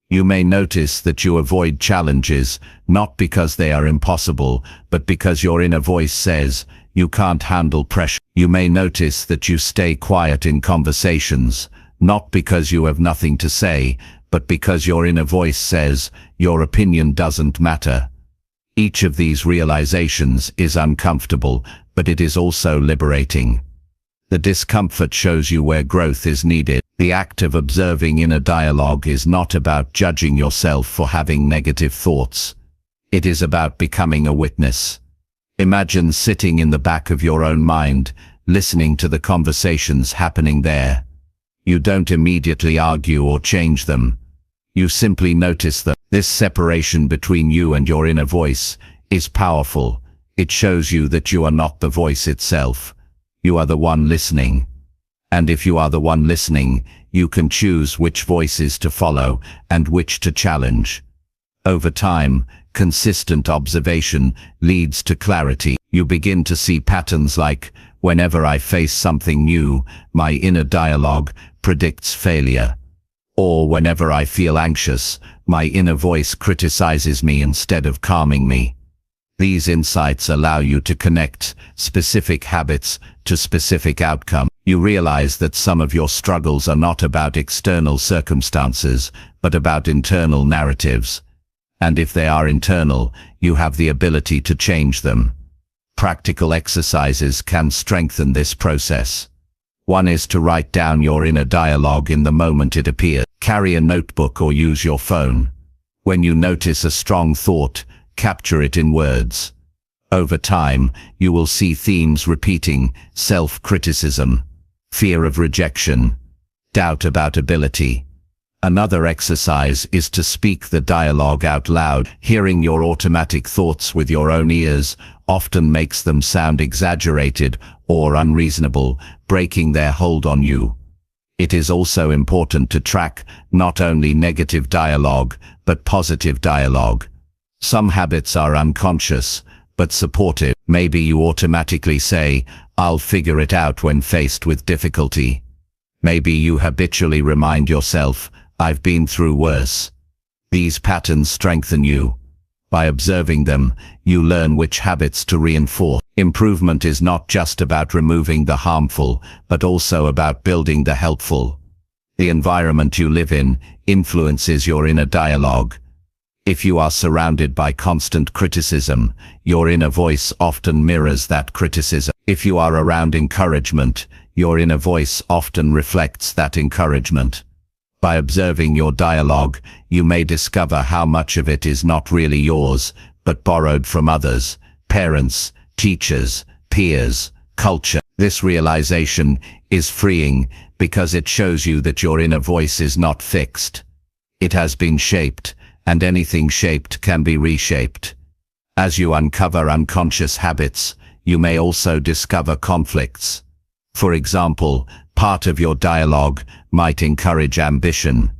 You may notice that you avoid challenges, not because they are impossible, but because your inner voice says, "You can't handle pressure." You may notice that you stay quiet in conversations, not because you have nothing to say, but because your inner voice says, "Your opinion doesn't matter." Each of these realizations is uncomfortable, but it is also liberating. The discomfort shows you where growth is needed. The act of observing inner dialogue is not about judging yourself for having negative thoughts. It is about becoming a witness. Imagine sitting in the back of your own mind, listening to the conversations happening there. You don't immediately argue or change them. You simply notice them. This separation between you and your inner voice is powerful. It shows you that you are not the voice itself. You are the one listening. And if you are the one listening, you can choose which voices to follow and which to challenge. Over time, consistent observation leads to clarity. You begin to see patterns like, whenever I face something new, my inner dialogue predicts failure. Or whenever I feel anxious, my inner voice criticizes me instead of calming me. These insights allow you to connect specific habits to specific outcomes. You realize that some of your struggles are not about external circumstances, but about internal narratives. And if they are internal, you have the ability to change them. Practical exercises can strengthen this process. One is to write down your inner dialogue in the moment it appears. Carry a notebook or use your phone. When you notice a strong thought, capture it in words. Over time, you will see themes repeating: self-criticism, fear of rejection, doubt about ability. Another exercise is to speak the dialogue out loud. Hearing your automatic thoughts with your own ears often makes them sound exaggerated or unreasonable, breaking their hold on you. It is also important to track not only negative dialogue, but positive dialogue. Some habits are unconscious, but supportive. Maybe you automatically say, "I'll figure it out" when faced with difficulty. Maybe you habitually remind yourself, "I've been through worse." These patterns strengthen you. By observing them, you learn which habits to reinforce. Improvement is not just about removing the harmful, but also about building the helpful. The environment you live in influences your inner dialogue. If you are surrounded by constant criticism, your inner voice often mirrors that criticism. If you are around encouragement, your inner voice often reflects that encouragement. By observing your dialogue, you may discover how much of it is not really yours, but borrowed from others, parents, teachers, peers, culture. This realization is freeing because it shows you that your inner voice is not fixed. It has been shaped, and anything shaped can be reshaped. As you uncover unconscious habits, you may also discover conflicts. For example, part of your dialogue might encourage ambition.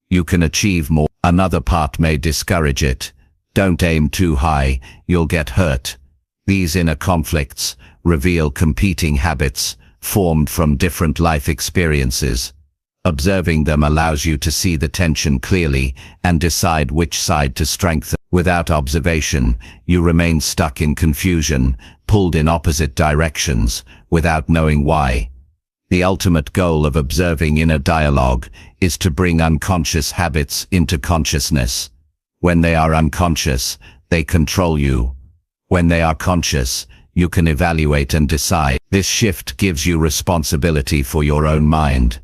You can achieve more. Another part may discourage it. Don't aim too high, you'll get hurt. These inner conflicts reveal competing habits formed from different life experiences. Observing them allows you to see the tension clearly and decide which side to strengthen. Without observation, you remain stuck in confusion, pulled in opposite directions, without knowing why. The ultimate goal of observing inner dialogue is to bring unconscious habits into consciousness. When they are unconscious, they control you. When they are conscious, you can evaluate and decide. This shift gives you responsibility for your own mind.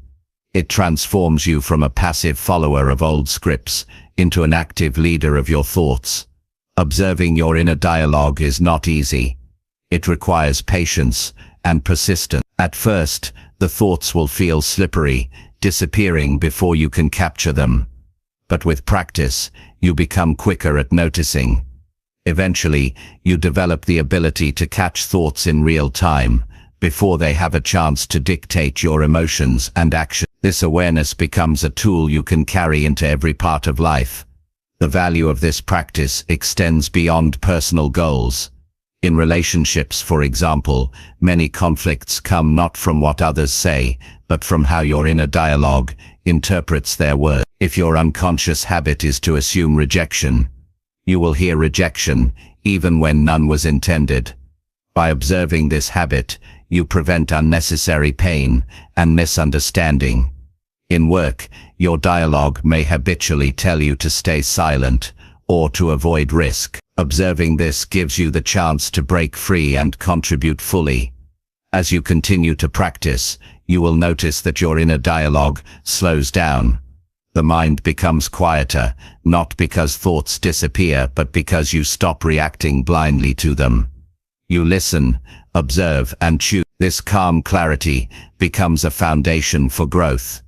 It transforms you from a passive follower of old scripts into an active leader of your thoughts. Observing your inner dialogue is not easy. It requires patience and persistence. At first, the thoughts will feel slippery, disappearing before you can capture them. But with practice, you become quicker at noticing. Eventually, you develop the ability to catch thoughts in real time, before they have a chance to dictate your emotions and actions. This awareness becomes a tool you can carry into every part of life. The value of this practice extends beyond personal goals. In relationships, for example, many conflicts come not from what others say, but from how your inner dialogue interprets their words. If your unconscious habit is to assume rejection, you will hear rejection, even when none was intended. By observing this habit, you prevent unnecessary pain and misunderstanding. In work, your dialogue may habitually tell you to stay silent or to avoid risk. Observing this gives you the chance to break free and contribute fully. As you continue to practice, you will notice that your inner dialogue slows down. The mind becomes quieter, not because thoughts disappear, but because you stop reacting blindly to them. You listen, observe, and choose. This calm clarity becomes a foundation for growth.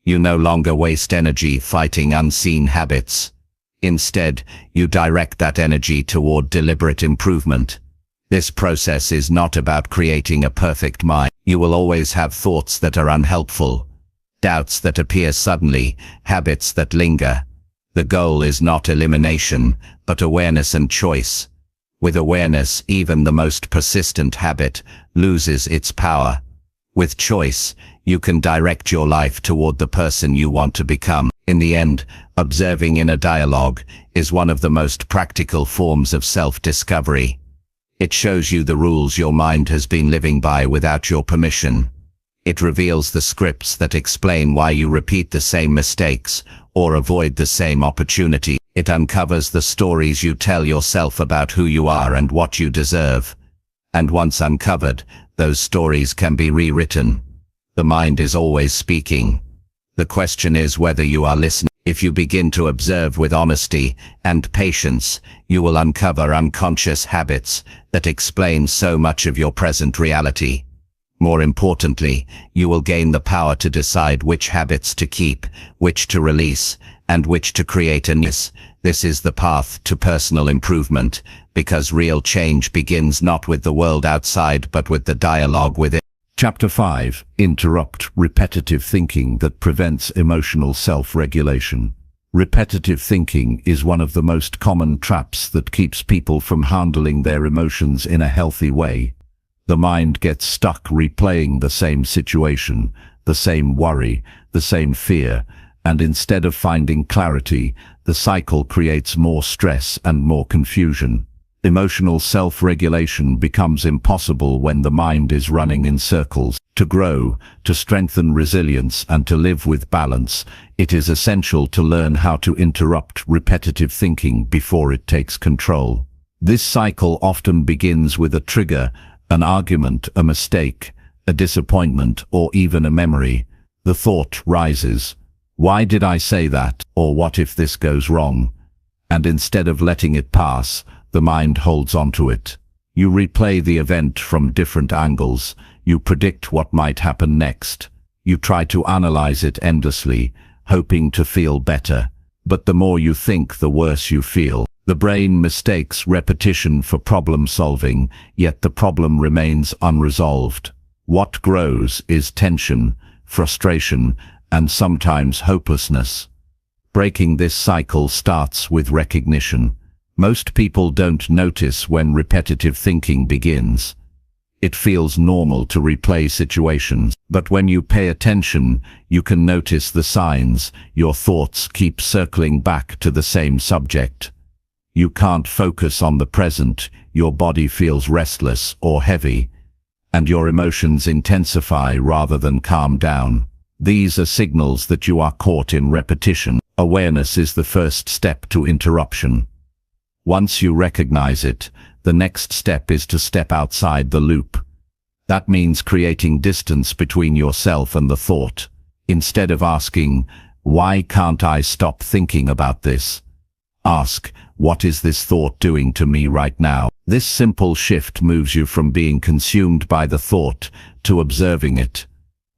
You no longer waste energy fighting unseen habits. Instead, you direct that energy toward deliberate improvement. This process is not about creating a perfect mind. You will always have thoughts that are unhelpful, doubts that appear suddenly, habits that linger. The goal is not elimination, but awareness and choice. With awareness, even the most persistent habit loses its power. With choice, you can direct your life toward the person you want to become. In the end, observing inner dialogue is one of the most practical forms of self-discovery. It shows you the rules your mind has been living by without your permission. It reveals the scripts that explain why you repeat the same mistakes or avoid the same opportunity. It uncovers the stories you tell yourself about who you are and what you deserve. And once uncovered, those stories can be rewritten. The mind is always speaking. The question is whether you are listening. If you begin to observe with honesty and patience, you will uncover unconscious habits that explain so much of your present reality. More importantly, you will gain the power to decide which habits to keep, which to release, and which to create anew. This is the path to personal improvement, because real change begins not with the world outside but with the dialogue within. Chapter 5. Interrupt repetitive thinking that prevents emotional self-regulation. Repetitive thinking is one of the most common traps that keeps people from handling their emotions in a healthy way. The mind gets stuck replaying the same situation, the same worry, the same fear, and instead of finding clarity, the cycle creates more stress and more confusion. Emotional self-regulation becomes impossible when the mind is running in circles. To grow, to strengthen resilience, and to live with balance, it is essential to learn how to interrupt repetitive thinking before it takes control. This cycle often begins with a trigger, an argument, a mistake, a disappointment, or even a memory. The thought rises, "Why did I say that?" or "What if this goes wrong?" And instead of letting it pass, the mind holds onto it. You replay the event from different angles. You predict what might happen next. You try to analyze it endlessly, hoping to feel better. But the more you think, the worse you feel. The brain mistakes repetition for problem solving, yet the problem remains unresolved. What grows is tension, frustration, and sometimes hopelessness. Breaking this cycle starts with recognition. Most people don't notice when repetitive thinking begins. It feels normal to replay situations, but when you pay attention, you can notice the signs. Your thoughts keep circling back to the same subject. You can't focus on the present, your body feels restless or heavy, and your emotions intensify rather than calm down. These are signals that you are caught in repetition. Awareness is the first step to interruption. Once you recognize it, the next step is to step outside the loop. That means creating distance between yourself and the thought. Instead of asking, "Why can't I stop thinking about this?" ask, "What is this thought doing to me right now?" This simple shift moves you from being consumed by the thought to observing it.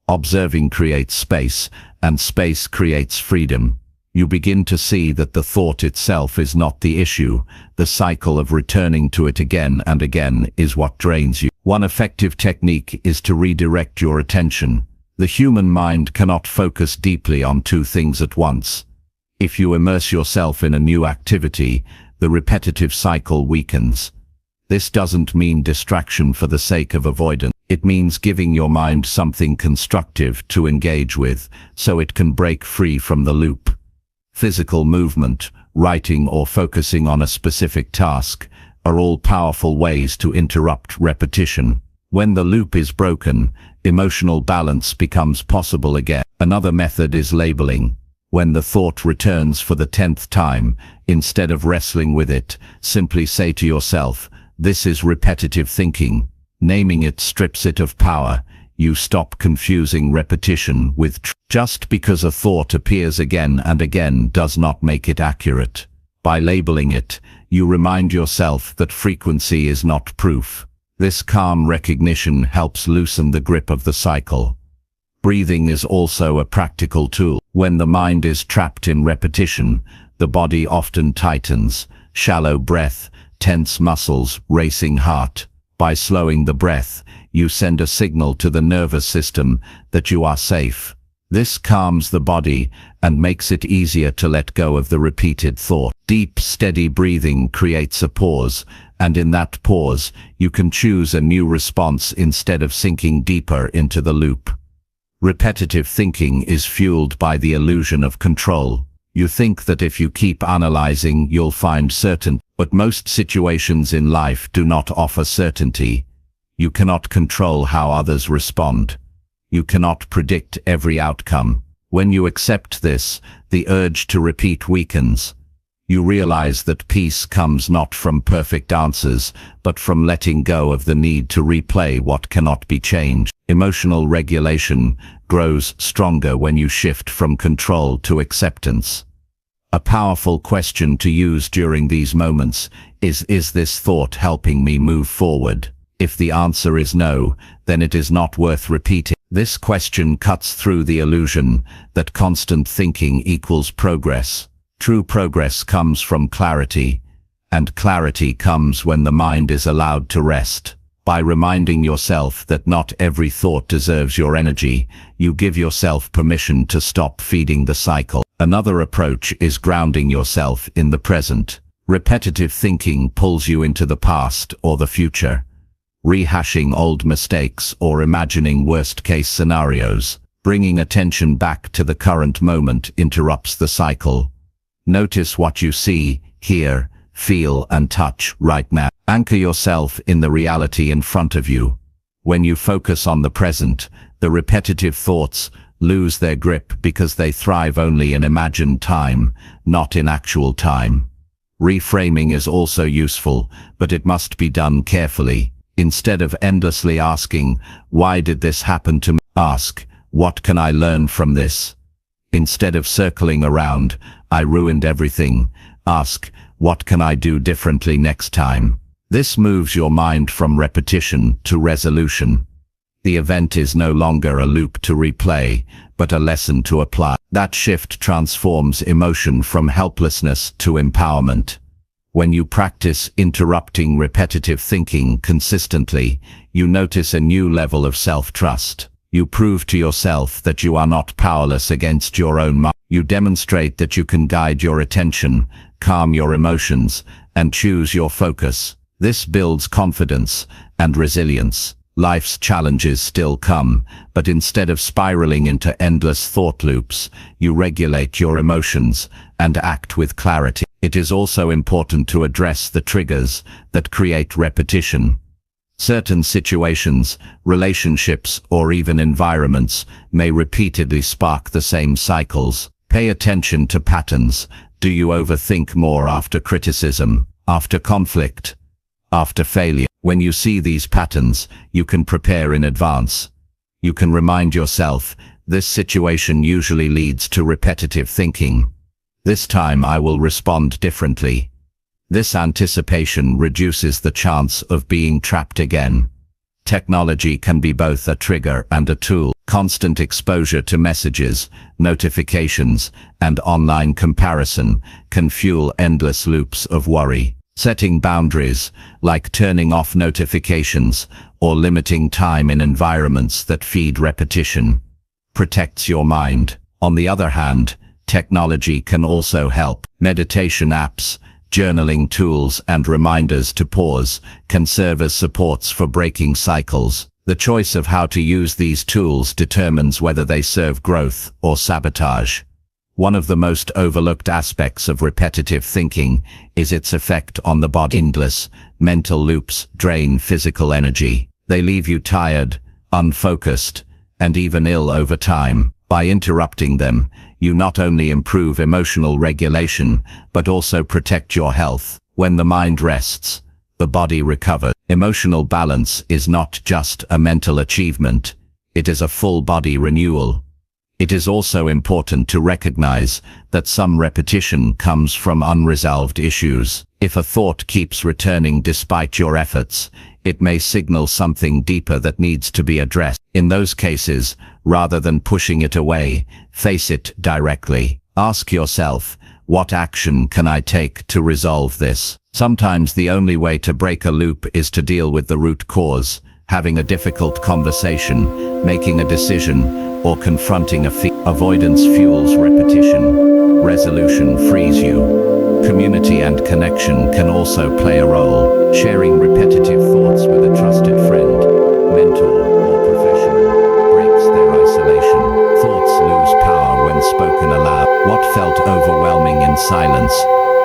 Observing creates space, and space creates freedom. You begin to see that the thought itself is not the issue. The cycle of returning to it again and again is what drains you. One effective technique is to redirect your attention. The human mind cannot focus deeply on two things at once. If you immerse yourself in a new activity, the repetitive cycle weakens. This doesn't mean distraction for the sake of avoidance. It means giving your mind something constructive to engage with, so it can break free from the loop. Physical movement, writing, or focusing on a specific task are all powerful ways to interrupt repetition. When the loop is broken, emotional balance becomes possible again. Another method is labeling. When the thought returns for the 10th time, instead of wrestling with it, simply say to yourself, "This is repetitive thinking." Naming it strips it of power. You stop confusing repetition with truth. Just because a thought appears again and again does not make it accurate. By labeling it, you remind yourself that frequency is not proof. This calm recognition helps loosen the grip of the cycle. Breathing is also a practical tool. When the mind is trapped in repetition, the body often tightens. Shallow breath, tense muscles, racing heart. By slowing the breath, you send a signal to the nervous system that you are safe. This calms the body and makes it easier to let go of the repeated thought. Deep, steady breathing creates a pause, and in that pause, you can choose a new response instead of sinking deeper into the loop. Repetitive thinking is fueled by the illusion of control. You think that if you keep analyzing, you'll find certainty, but most situations in life do not offer certainty. You cannot control how others respond. You cannot predict every outcome. When you accept this, the urge to repeat weakens. You realize that peace comes not from perfect answers, but from letting go of the need to replay what cannot be changed. Emotional regulation grows stronger when you shift from control to acceptance. A powerful question to use during these moments is this thought helping me move forward? If the answer is no, then it is not worth repeating. This question cuts through the illusion that constant thinking equals progress. True progress comes from clarity, and clarity comes when the mind is allowed to rest. By reminding yourself that not every thought deserves your energy, you give yourself permission to stop feeding the cycle. Another approach is grounding yourself in the present. Repetitive thinking pulls you into the past or the future, rehashing old mistakes or imagining worst-case scenarios. Bringing attention back to the current moment interrupts the cycle. Notice what you see, hear, feel, and touch right now. Anchor yourself in the reality in front of you. When you focus on the present, the repetitive thoughts lose their grip because they thrive only in imagined time, not in actual time. Reframing is also useful, but it must be done carefully. Instead of endlessly asking, "Why did this happen to me?" ask, "What can I learn from this?" Instead of circling around, "I ruined everything," ask, "What can I do differently next time?" This moves your mind from repetition to resolution. The event is no longer a loop to replay, but a lesson to apply. That shift transforms emotion from helplessness to empowerment. When you practice interrupting repetitive thinking consistently, you notice a new level of self-trust. You prove to yourself that you are not powerless against your own mind. You demonstrate that you can guide your attention, calm your emotions, and choose your focus. This builds confidence and resilience. Life's challenges still come, but instead of spiraling into endless thought loops, you regulate your emotions and act with clarity. It is also important to address the triggers that create repetition. Certain situations, relationships, or even environments may repeatedly spark the same cycles. Pay attention to patterns. Do you overthink more after criticism, after conflict, after failure? When you see these patterns, you can prepare in advance. You can remind yourself, this situation usually leads to repetitive thinking. This time I will respond differently. This anticipation reduces the chance of being trapped again. Technology can be both a trigger and a tool. Constant exposure to messages, notifications, and online comparison can fuel endless loops of worry. Setting boundaries, like turning off notifications or limiting time in environments that feed repetition, protects your mind. On the other hand, technology can also help. Meditation apps, journaling tools, and reminders to pause can serve as supports for breaking cycles. The choice of how to use these tools determines whether they serve growth or sabotage. One of the most overlooked aspects of repetitive thinking is its effect on the body. Endless mental loops drain physical energy. They leave you tired, unfocused, and even ill over time. By interrupting them, you not only improve emotional regulation, but also protect your health. When the mind rests, the body recovers. Emotional balance is not just a mental achievement, it is a full body renewal. It is also important to recognize that some repetition comes from unresolved issues. If a thought keeps returning despite your efforts, it may signal something deeper that needs to be addressed. In those cases, rather than pushing it away, face it directly. Ask yourself, what action can I take to resolve this? Sometimes the only way to break a loop is to deal with the root cause, having a difficult conversation, making a decision, or confronting a fear. Avoidance fuels repetition. Resolution frees you. Community and connection can also play a role. Sharing repetitive thoughts with a trusted friend, mentor, or professional breaks their isolation. Thoughts lose power when spoken aloud. What felt overwhelming in silence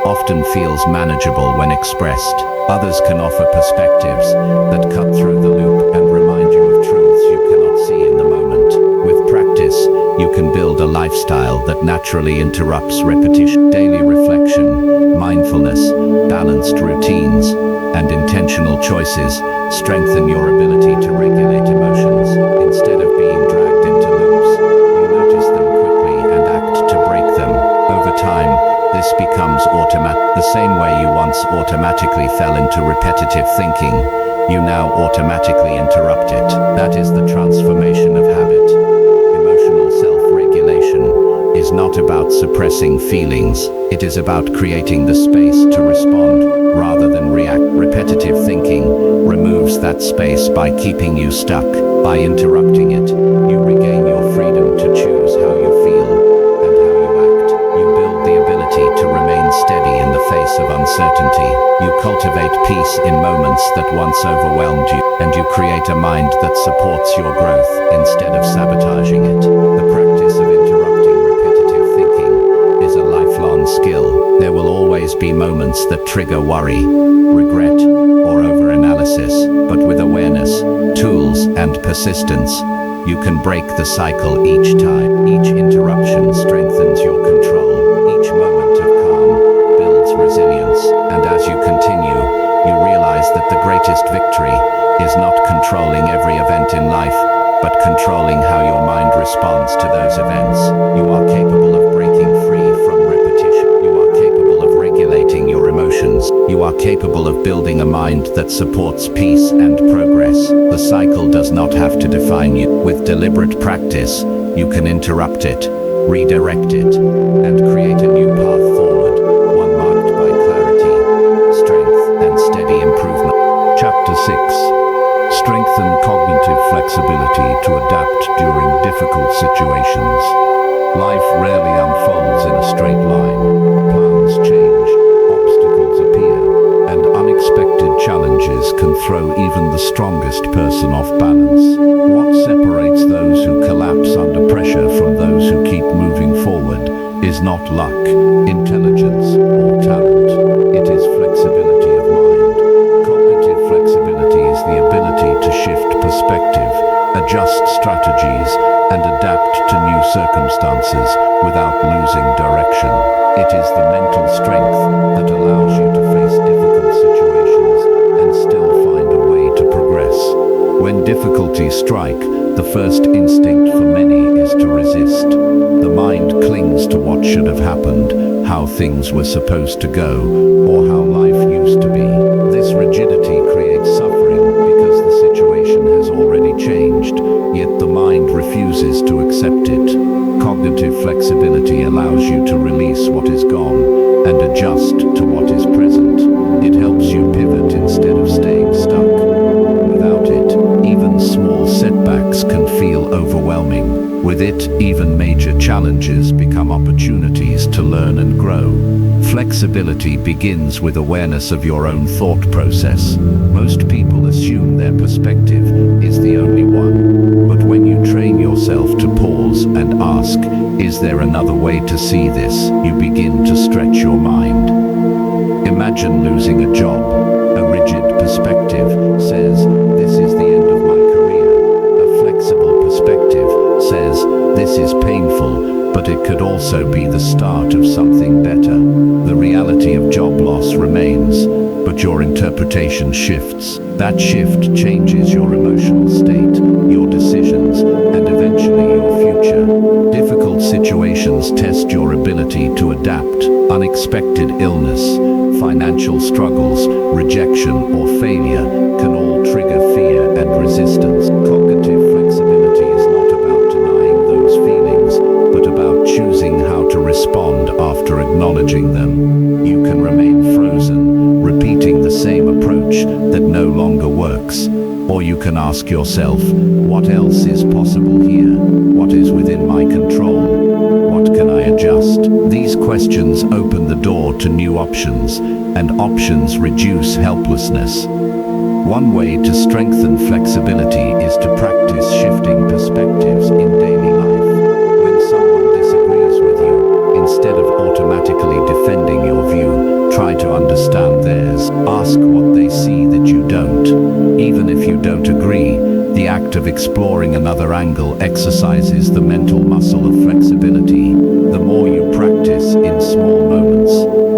often feels manageable when expressed. Others can offer perspectives that cut through the loop and remind you of truths you cannot see in the moment. With practice, you can build a lifestyle that naturally interrupts repetition. Daily reflection, mindfulness, balanced routines, and intentional choices strengthen your ability to regulate emotions. Instead of being dragged into loops, you notice them quickly and act to break them. Over time, this becomes automatic. The same way you once automatically fell into repetitive thinking, you now automatically interrupt it. That is the transformation of habit. Emotional self-regulation is not about suppressing feelings. It is about creating the space to respond rather than react. Repetitive thinking removes that space by keeping you stuck. By interrupting it, you regain your freedom to choose how you feel and how you act. You build the ability to remain steady in the face of uncertainty. You cultivate peace in moments that once overwhelmed you, and you create a mind that supports your growth instead of sabotaging it. The practice of interrupting repetitive thinking is a lifelong skill. There will always be moments that trigger worry, regret, or overanalysis, but with awareness, tools, and persistence, you can break the cycle each time. Each interruption strengthens your control. Each moment of calm builds resilience. And as you continue, you realize that the greatest victory is not controlling every event in life, but controlling how your mind responds to those events. You are capable of breaking free from repetition. You are capable of regulating your emotions. You are capable of building a mind that supports peace and progress. The cycle does not have to define you. With deliberate practice, you can interrupt it, redirect it, and create a new path forward, one marked by clarity, strength, and steady improvement. Chapter 6. Strengthen cognitive flexibility to adapt during difficult situations. Life rarely unfolds in a straight line. Plans change, obstacles appear, and unexpected challenges can throw even the strongest person off balance. What separates those who collapse under pressure from those who keep moving forward is not luck, intelligence, or talent. It is flexibility of mind. Cognitive flexibility is the ability to shift perspective, adjust strategies, and adapt to new circumstances without losing direction. It is the mental strength that allows you to face difficult situations and still find a way to progress. When difficulties strike, the first instinct for many is to resist. The mind clings to what should have happened, how things were supposed to go, or how life used to be. This rigidity creates suffering because the situation has already changed, yet the mind refuses to accept it. Cognitive flexibility allows you to release what is gone and adjust to what is present. It helps you pivot instead of staying stuck. Without it, even small setbacks can feel overwhelming. With it, even major challenges become opportunities to learn and grow. Flexibility begins with awareness of your own thought process. Most people assume their perspective is the only one. But when you train yourself to pause and ask, is there another way to see this, you begin to stretch your mind. Imagine losing a job. A rigid perspective says, this is the end of my career. A flexible perspective says, this is painful, but it could also be the start of something better. The reality of job loss remains, but your interpretation shifts. That shift changes your emotional state, your decisions, and eventually your future. Difficult situations test your ability to adapt. Unexpected illness, financial struggles, rejection, or failure can all trigger fear and resistance. Cognitive flexibility is not about denying those feelings, but about choosing how to respond after acknowledging them. You can remain frozen, repeating the same approach that no longer works. Or you can ask yourself, what else is possible here? What is within my control? What can I adjust? These questions open the door to new options, and options reduce helplessness. One way to strengthen flexibility is to practice shifting perspectives in daily life. When someone disagrees with you, instead of automatically defending your view, try to understand theirs. Ask what they see that you don't. Even if you don't agree, the act of exploring another angle exercises the mental muscle of flexibility. The more you practice in small moments,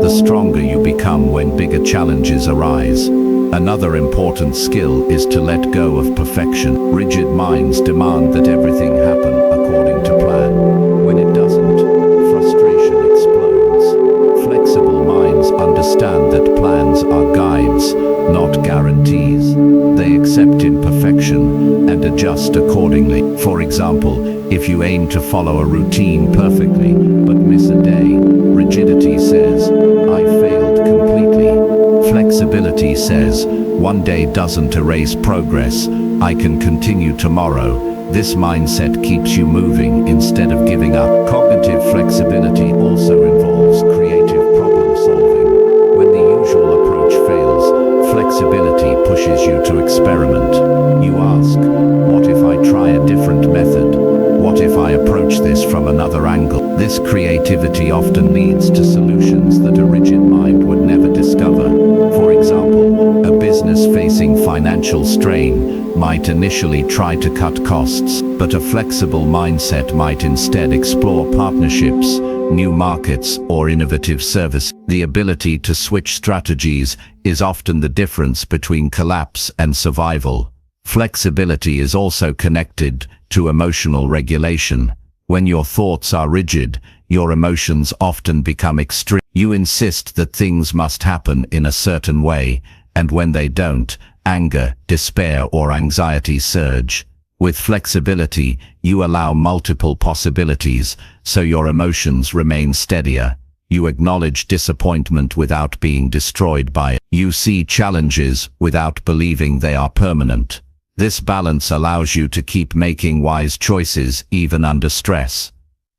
the stronger you become when bigger challenges arise. Another important skill is to let go of perfection. Rigid minds demand that everything happen according to plan. When it doesn't, frustration explodes. Flexible minds understand that plans are guides, not guarantees. They accept imperfection and adjust accordingly. For example, If you aim to follow a routine perfectly, but miss a day, rigidity says, I failed completely. Flexibility says, one day doesn't erase progress, I can continue tomorrow. This mindset keeps you moving instead of giving up. Cognitive flexibility also involves creative problem solving. When the usual approach fails, flexibility pushes you to experiment. You ask, what if I try a different method? What if I approach this from another angle? This creativity often leads to solutions that a rigid mind would never discover. For example, a business facing financial strain might initially try to cut costs, but a flexible mindset might instead explore partnerships, new markets, or innovative service. The ability to switch strategies is often the difference between collapse and survival. Flexibility is also connected to emotional regulation. When your thoughts are rigid, your emotions often become extreme. You insist that things must happen in a certain way, and when they don't, anger, despair, or anxiety surge. With flexibility, you allow multiple possibilities, so your emotions remain steadier. You acknowledge disappointment without being destroyed by it. You see challenges without believing they are permanent. This balance allows you to keep making wise choices even under stress.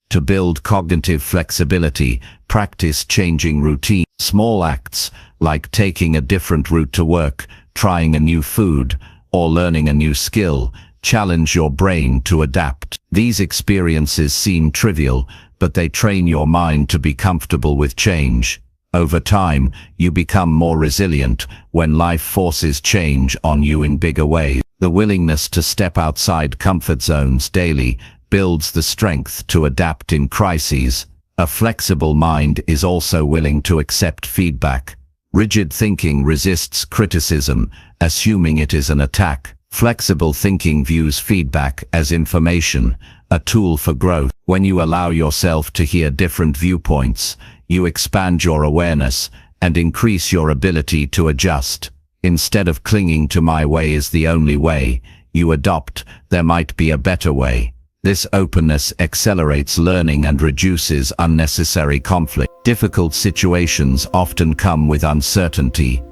To build cognitive flexibility, practice changing routine. Small acts, like taking a different route to work, trying a new food, or learning a new skill, challenge your brain to adapt. These experiences seem trivial, but they train your mind to be comfortable with change. Over time, you become more resilient when life forces change on you in bigger ways. The willingness to step outside comfort zones daily builds the strength to adapt in crises. A flexible mind is also willing to accept feedback. Rigid thinking resists criticism, assuming it is an attack. Flexible thinking views feedback as information, a tool for growth. When you allow yourself to hear different viewpoints, you expand your awareness and increase your ability to adjust. Instead of clinging to my way is the only way, you adopt, there might be a better way. This openness accelerates learning and reduces unnecessary conflict. Difficult situations often come with uncertainty.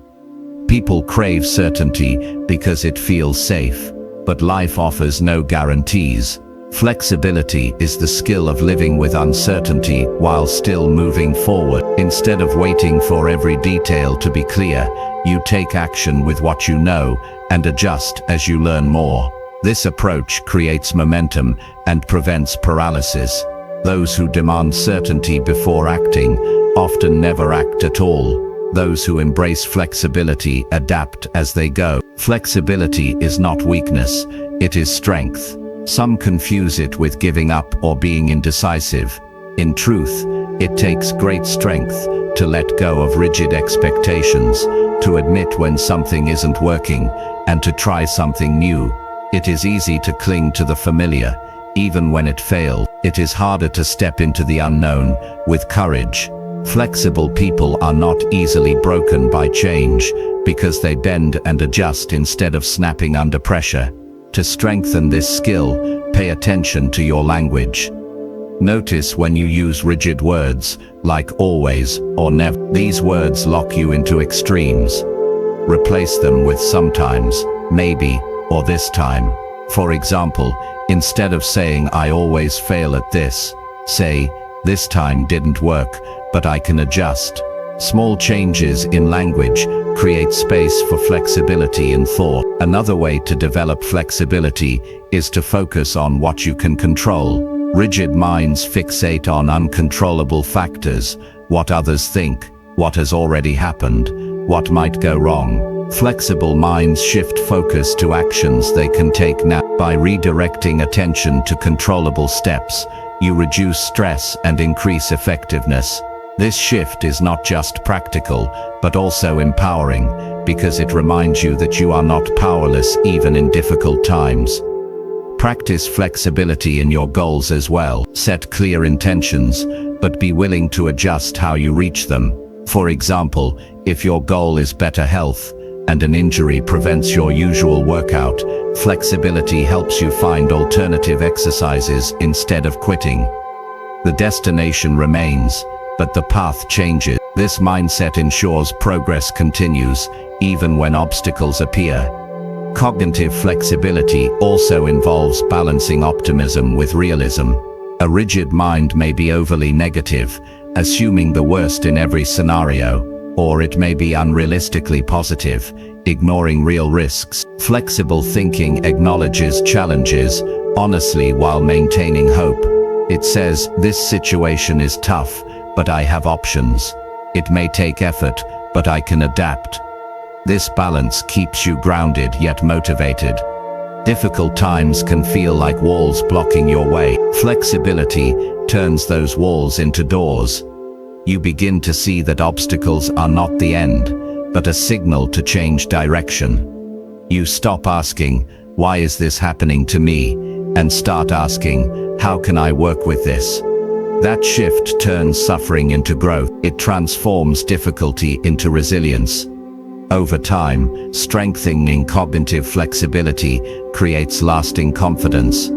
People crave certainty because it feels safe, but life offers no guarantees. Flexibility is the skill of living with uncertainty while still moving forward. Instead of waiting for every detail to be clear, you take action with what you know and adjust as you learn more. This approach creates momentum and prevents paralysis. Those who demand certainty before acting often never act at all. Those who embrace flexibility adapt as they go. Flexibility is not weakness, it is strength. Some confuse it with giving up or being indecisive. In truth, it takes great strength to let go of rigid expectations, to admit when something isn't working, and to try something new. It is easy to cling to the familiar, even when it fails. It is harder to step into the unknown with courage. Flexible people are not easily broken by change because they bend and adjust instead of snapping under pressure. To strengthen this skill, pay attention to your language. Notice when you use rigid words, like always or never. These words lock you into extremes. Replace them with sometimes, maybe, or this time. For example, instead of saying I always fail at this, say, this time didn't work, but I can adjust. Small changes in language create space for flexibility in thought. Another way to develop flexibility is to focus on what you can control. Rigid minds fixate on uncontrollable factors, what others think, what has already happened, what might go wrong. Flexible minds shift focus to actions they can take now. By redirecting attention to controllable steps, you reduce stress and increase effectiveness. This shift is not just practical, but also empowering, because it reminds you that you are not powerless even in difficult times. Practice flexibility in your goals as well. Set clear intentions, but be willing to adjust how you reach them. For example, if your goal is better health, and an injury prevents your usual workout, flexibility helps you find alternative exercises instead of quitting. The destination remains, but the path changes. This mindset ensures progress continues, even when obstacles appear. Cognitive flexibility also involves balancing optimism with realism. A rigid mind may be overly negative, assuming the worst in every scenario, or it may be unrealistically positive, ignoring real risks. Flexible thinking acknowledges challenges, honestly, while maintaining hope. It says, "This situation is tough, but I have options. It may take effort, but I can adapt." This balance keeps you grounded yet motivated. Difficult times can feel like walls blocking your way. Flexibility turns those walls into doors. You begin to see that obstacles are not the end, but a signal to change direction. You stop asking, "Why is this happening to me?" and start asking, "How can I work with this?" That shift turns suffering into growth. It transforms difficulty into resilience. Over time, strengthening cognitive flexibility creates lasting confidence.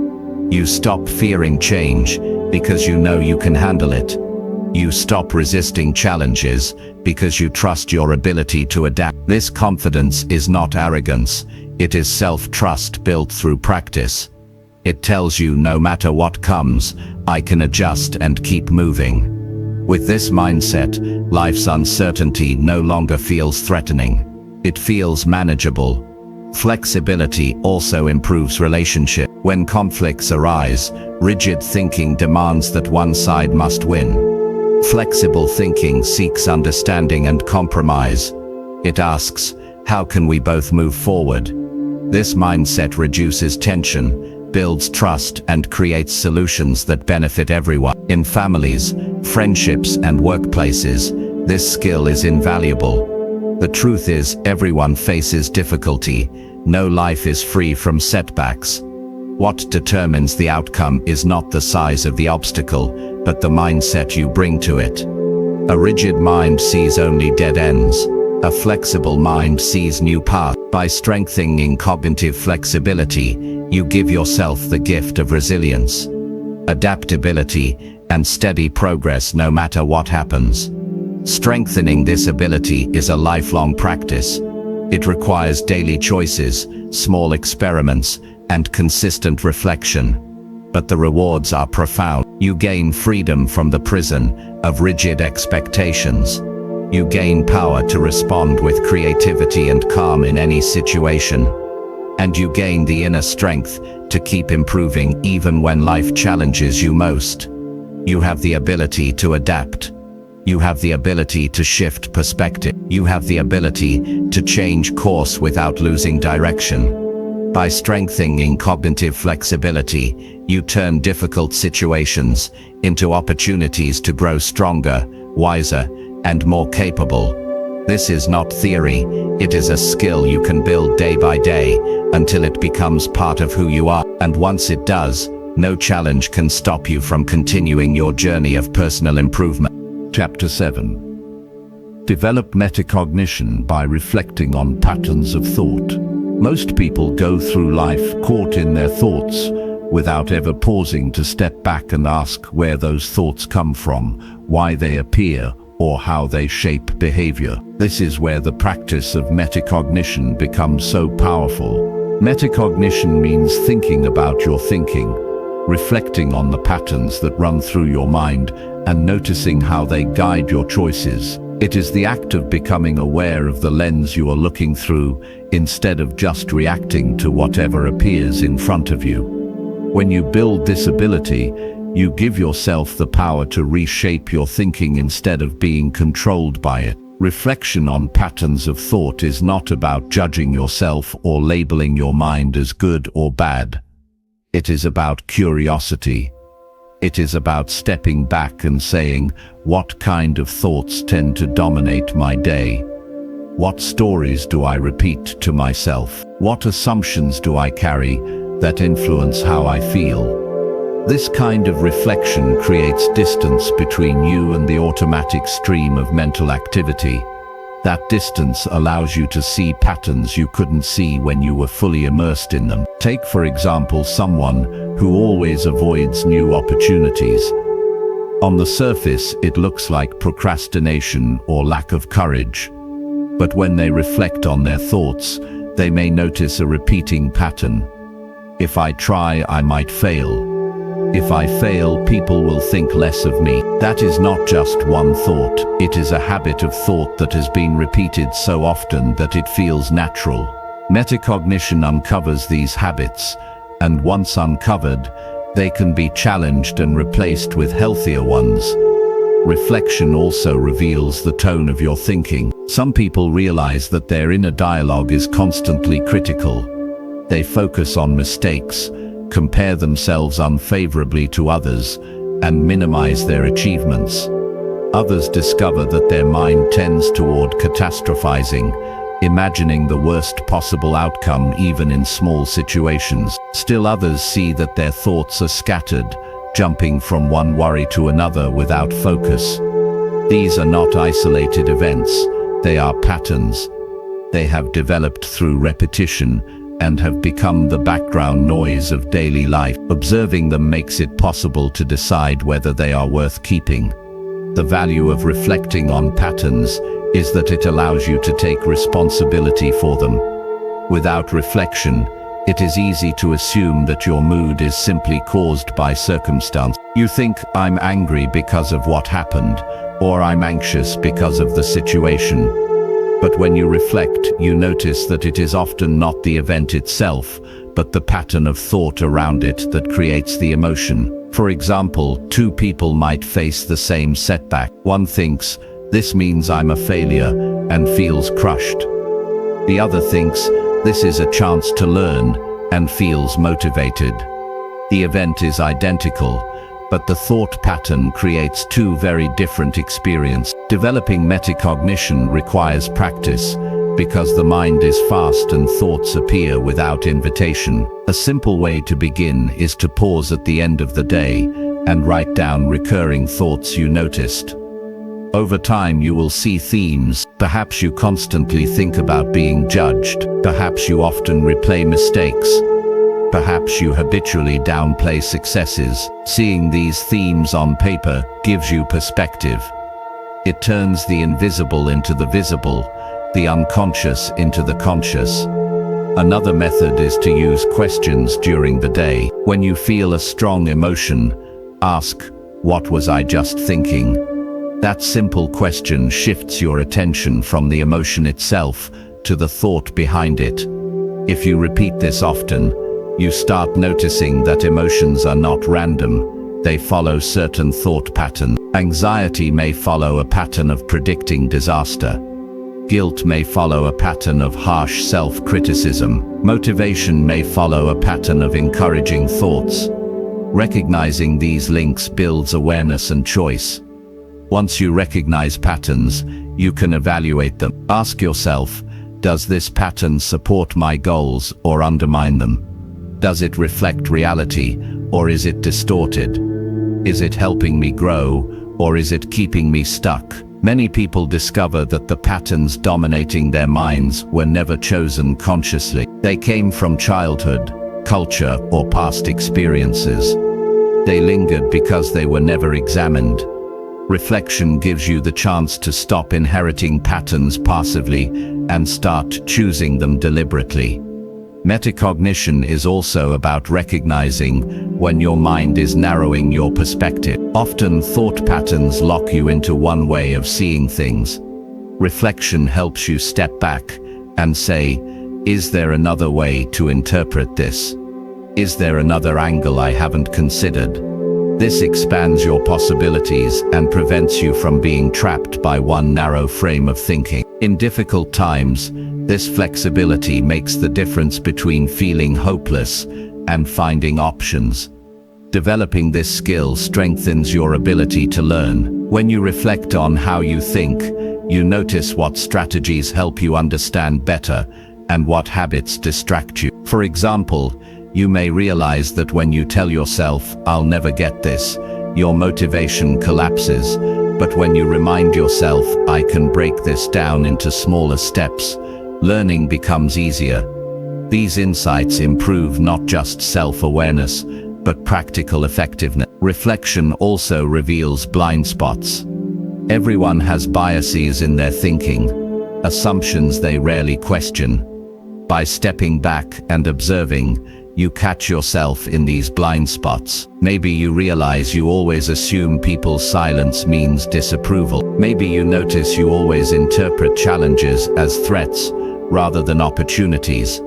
You stop fearing change because you know you can handle it. You stop resisting challenges because you trust your ability to adapt. This confidence is not arrogance, it is self-trust built through practice. It tells you, no matter what comes, I can adjust and keep moving. With this mindset, life's uncertainty no longer feels threatening. It feels manageable. Flexibility also improves relationships. When conflicts arise, rigid thinking demands that one side must win. Flexible thinking seeks understanding and compromise. It asks, how can we both move forward? This mindset reduces tension, builds trust, and creates solutions that benefit everyone. In families, friendships, and workplaces, this skill is invaluable. The truth is, everyone faces difficulty. No life is free from setbacks. What determines the outcome is not the size of the obstacle, but the mindset you bring to it. A rigid mind sees only dead ends. A flexible mind sees new paths. By strengthening cognitive flexibility, you give yourself the gift of resilience, adaptability, and steady progress no matter what happens. Strengthening this ability is a lifelong practice. It requires daily choices, small experiments, and consistent reflection. But the rewards are profound. You gain freedom from the prison of rigid expectations. You gain power to respond with creativity and calm in any situation. And you gain the inner strength to keep improving even when life challenges you most. You have the ability to adapt. You have the ability to shift perspective. You have the ability to change course without losing direction. By strengthening cognitive flexibility, you turn difficult situations into opportunities to grow stronger, wiser, and more capable. This is not theory, it is a skill you can build day by day until it becomes part of who you are. And once it does, no challenge can stop you from continuing your journey of personal improvement. Chapter 7. Develop metacognition by reflecting on patterns of thought. Most people go through life caught in their thoughts without ever pausing to step back and ask where those thoughts come from, why they appear, or how they shape behavior. This is where the practice of metacognition becomes so powerful. Metacognition means thinking about your thinking, reflecting on the patterns that run through your mind, and noticing how they guide your choices. It is the act of becoming aware of the lens you are looking through, instead of just reacting to whatever appears in front of you. When you build this ability, you give yourself the power to reshape your thinking instead of being controlled by it. Reflection on patterns of thought is not about judging yourself or labeling your mind as good or bad. It is about curiosity. It is about stepping back and saying, what kind of thoughts tend to dominate my day? What stories do I repeat to myself? What assumptions do I carry that influence how I feel? This kind of reflection creates distance between you and the automatic stream of mental activity. That distance allows you to see patterns you couldn't see when you were fully immersed in them. Take, for example, someone who always avoids new opportunities. On the surface, it looks like procrastination or lack of courage. But when they reflect on their thoughts, they may notice a repeating pattern. If I try, I might fail. If I fail, people will think less of me. That is not just one thought. It is a habit of thought that has been repeated so often that it feels natural. Metacognition uncovers these habits, and once uncovered, they can be challenged and replaced with healthier ones. Reflection also reveals the tone of your thinking. Some people realize that their inner dialogue is constantly critical. They focus on mistakes, compare themselves unfavorably to others, and minimize their achievements. Others discover that their mind tends toward catastrophizing, imagining the worst possible outcome even in small situations. Still others see that their thoughts are scattered, jumping from one worry to another without focus. These are not isolated events, they are patterns. They have developed through repetition and have become the background noise of daily life. Observing them makes it possible to decide whether they are worth keeping. The value of reflecting on patterns is that it allows you to take responsibility for them. Without reflection, it is easy to assume that your mood is simply caused by circumstance. You think, I'm angry because of what happened, or I'm anxious because of the situation. But when you reflect, you notice that it is often not the event itself, but the pattern of thought around it that creates the emotion. For example, two people might face the same setback. One thinks, this means I'm a failure, and feels crushed. The other thinks, this is a chance to learn, and feels motivated. The event is identical, but the thought pattern creates two very different experiences. Developing metacognition requires practice, because the mind is fast and thoughts appear without invitation. A simple way to begin is to pause at the end of the day and write down recurring thoughts you noticed. Over time you will see themes. Perhaps you constantly think about being judged. Perhaps you often replay mistakes. Perhaps you habitually downplay successes. Seeing these themes on paper gives you perspective. It turns the invisible into the visible, the unconscious into the conscious. Another method is to use questions during the day. When you feel a strong emotion, ask, what was I just thinking? That simple question shifts your attention from the emotion itself to the thought behind it. If you repeat this often, you start noticing that emotions are not random, they follow certain thought patterns. Anxiety may follow a pattern of predicting disaster. Guilt may follow a pattern of harsh self-criticism. Motivation may follow a pattern of encouraging thoughts. Recognizing these links builds awareness and choice. Once you recognize patterns, you can evaluate them. Ask yourself, does this pattern support my goals or undermine them? Does it reflect reality, or is it distorted? Is it helping me grow, or is it keeping me stuck? Many people discover that the patterns dominating their minds were never chosen consciously. They came from childhood, culture, or past experiences. They lingered because they were never examined. Reflection gives you the chance to stop inheriting patterns passively and start choosing them deliberately. Metacognition is also about recognizing when your mind is narrowing your perspective. Often thought patterns lock you into one way of seeing things. Reflection helps you step back and say, is there another way to interpret this? Is there another angle I haven't considered? This expands your possibilities and prevents you from being trapped by one narrow frame of thinking. In difficult times, this flexibility makes the difference between feeling hopeless and finding options. Developing this skill strengthens your ability to learn. When you reflect on how you think, you notice what strategies help you understand better and what habits distract you. For example, you may realize that when you tell yourself, I'll never get this, your motivation collapses, But when you remind yourself, I can break this down into smaller steps, learning becomes easier. These insights improve not just self-awareness, but practical effectiveness. Reflection also reveals blind spots. Everyone has biases in their thinking, assumptions they rarely question. By stepping back and observing, you catch yourself in these blind spots. Maybe you realize you always assume people's silence means disapproval. Maybe you notice you always interpret challenges as threats rather than opportunities.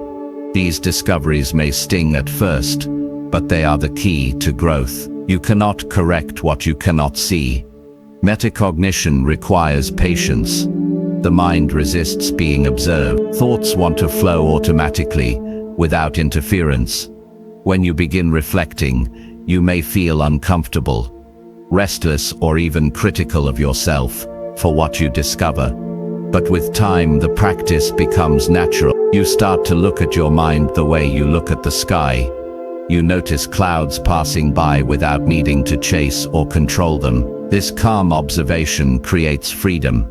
These discoveries may sting at first, but they are the key to growth. You cannot correct what you cannot see. Metacognition requires patience. The mind resists being observed. Thoughts want to flow automatically, without interference. When you begin reflecting, you may feel uncomfortable, restless, or even critical of yourself for what you discover. But with time, the practice becomes natural. You start to look at your mind the way you look at the sky. You notice clouds passing by without needing to chase or control them. This calm observation creates freedom.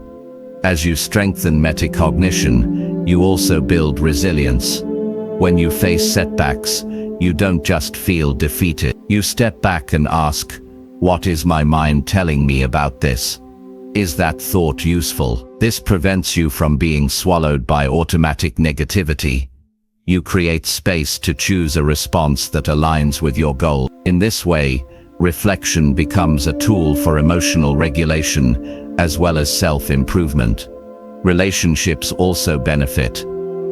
As you strengthen metacognition, you also build resilience. When you face setbacks, you don't just feel defeated. You step back and ask, what is my mind telling me about this? Is that thought useful? This prevents you from being swallowed by automatic negativity. You create space to choose a response that aligns with your goal. In this way, reflection becomes a tool for emotional regulation as well as self-improvement. Relationships also benefit.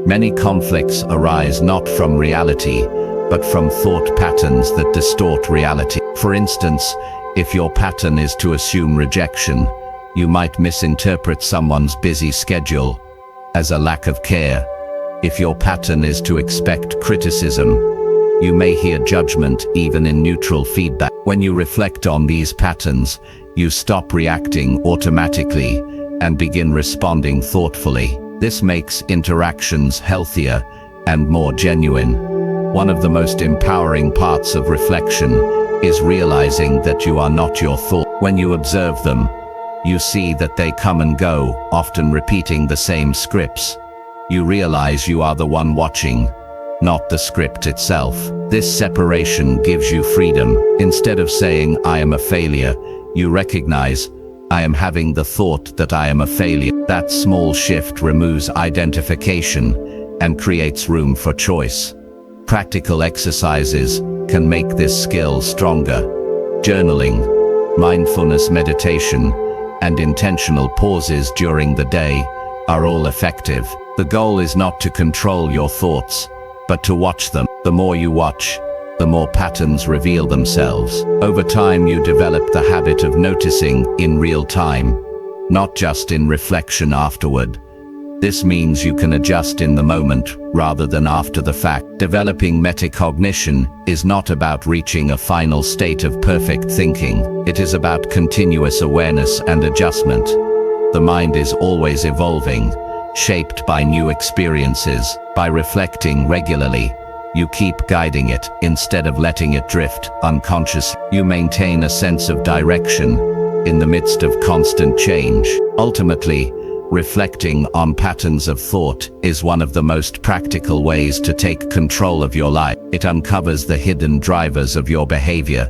Many conflicts arise not from reality, but from thought patterns that distort reality. For instance, if your pattern is to assume rejection, you might misinterpret someone's busy schedule as a lack of care. If your pattern is to expect criticism, you may hear judgment even in neutral feedback. When you reflect on these patterns, you stop reacting automatically and begin responding thoughtfully. This makes interactions healthier and more genuine. One of the most empowering parts of reflection is realizing that you are not your thoughts. When you observe them, you see that they come and go, often repeating the same scripts. You realize you are the one watching, not the script itself. This separation gives you freedom. Instead of saying, I am a failure, you recognize, I am having the thought that I am a failure. That small shift removes identification and creates room for choice. Practical exercises can make this skill stronger. Journaling, mindfulness meditation, and intentional pauses during the day are all effective. The goal is not to control your thoughts, but to watch them. The more you watch, the more patterns reveal themselves. Over time, you develop the habit of noticing in real time, not just in reflection afterward. This means you can adjust in the moment rather than after the fact. Developing metacognition is not about reaching a final state of perfect thinking. It is about continuous awareness and adjustment. The mind is always evolving, shaped by new experiences. By reflecting regularly, you keep guiding it instead of letting it drift unconsciously. You maintain a sense of direction in the midst of constant change. Ultimately, reflecting on patterns of thought is one of the most practical ways to take control of your life. It uncovers the hidden drivers of your behavior,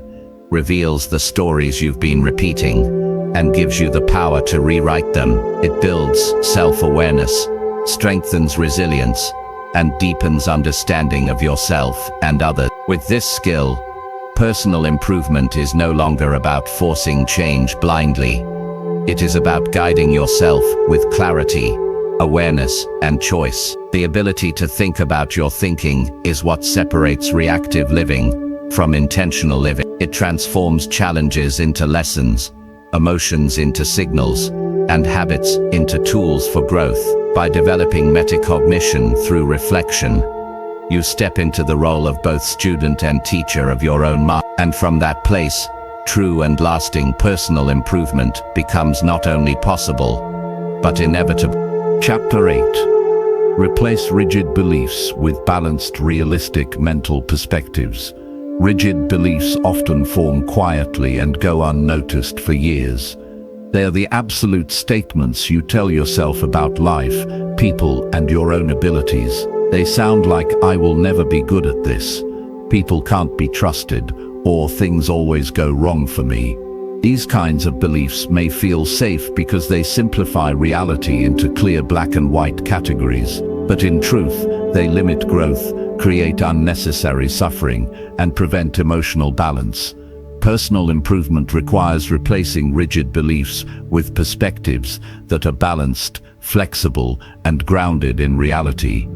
reveals the stories you've been repeating, and gives you the power to rewrite them. It builds self-awareness, strengthens resilience, and deepens understanding of yourself and others. With this skill, personal improvement is no longer about forcing change blindly. It is about guiding yourself with clarity, awareness, and choice. The ability to think about your thinking is what separates reactive living from intentional living. It transforms challenges into lessons, emotions into signals, and habits into tools for growth. By developing metacognition through reflection, you step into the role of both student and teacher of your own mind. And from that place, true and lasting personal improvement becomes not only possible, but inevitable. Chapter 8. Replace rigid beliefs with balanced, realistic mental perspectives. Rigid beliefs often form quietly and go unnoticed for years. They are the absolute statements you tell yourself about life, people, and your own abilities. They sound like, "I will never be good at this," "people can't be trusted," or "things always go wrong for me." These kinds of beliefs may feel safe because they simplify reality into clear black and white categories, but in truth, they limit growth, create unnecessary suffering, and prevent emotional balance. Personal improvement requires replacing rigid beliefs with perspectives that are balanced, flexible, and grounded in reality.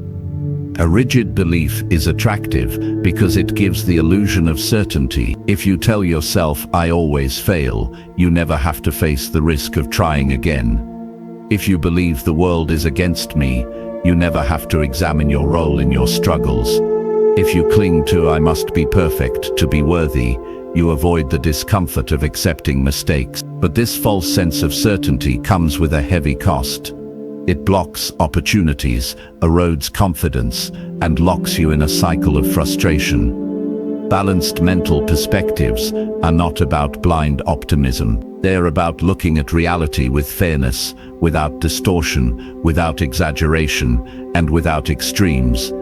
A rigid belief is attractive because it gives the illusion of certainty. If you tell yourself, "I always fail," you never have to face the risk of trying again. If you believe the world is against me, you never have to examine your role in your struggles. If you cling to "I must be perfect to be worthy," you avoid the discomfort of accepting mistakes. But this false sense of certainty comes with a heavy cost. It blocks opportunities, erodes confidence, and locks you in a cycle of frustration. Balanced mental perspectives are not about blind optimism. They're about looking at reality with fairness, without distortion, without exaggeration, and without extremes.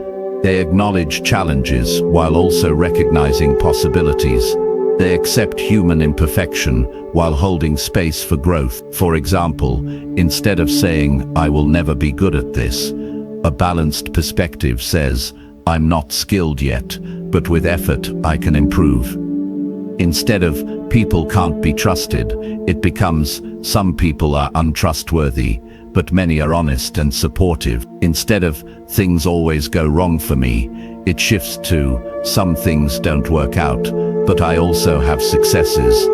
They acknowledge challenges while also recognizing possibilities. They accept human imperfection while holding space for growth. For example, instead of saying, "I will never be good at this," a balanced perspective says, "I'm not skilled yet, but with effort I can improve." Instead of "people can't be trusted," it becomes "some people are untrustworthy, but many are honest and supportive." Instead of "things always go wrong for me," it shifts to "some things don't work out, but I also have successes."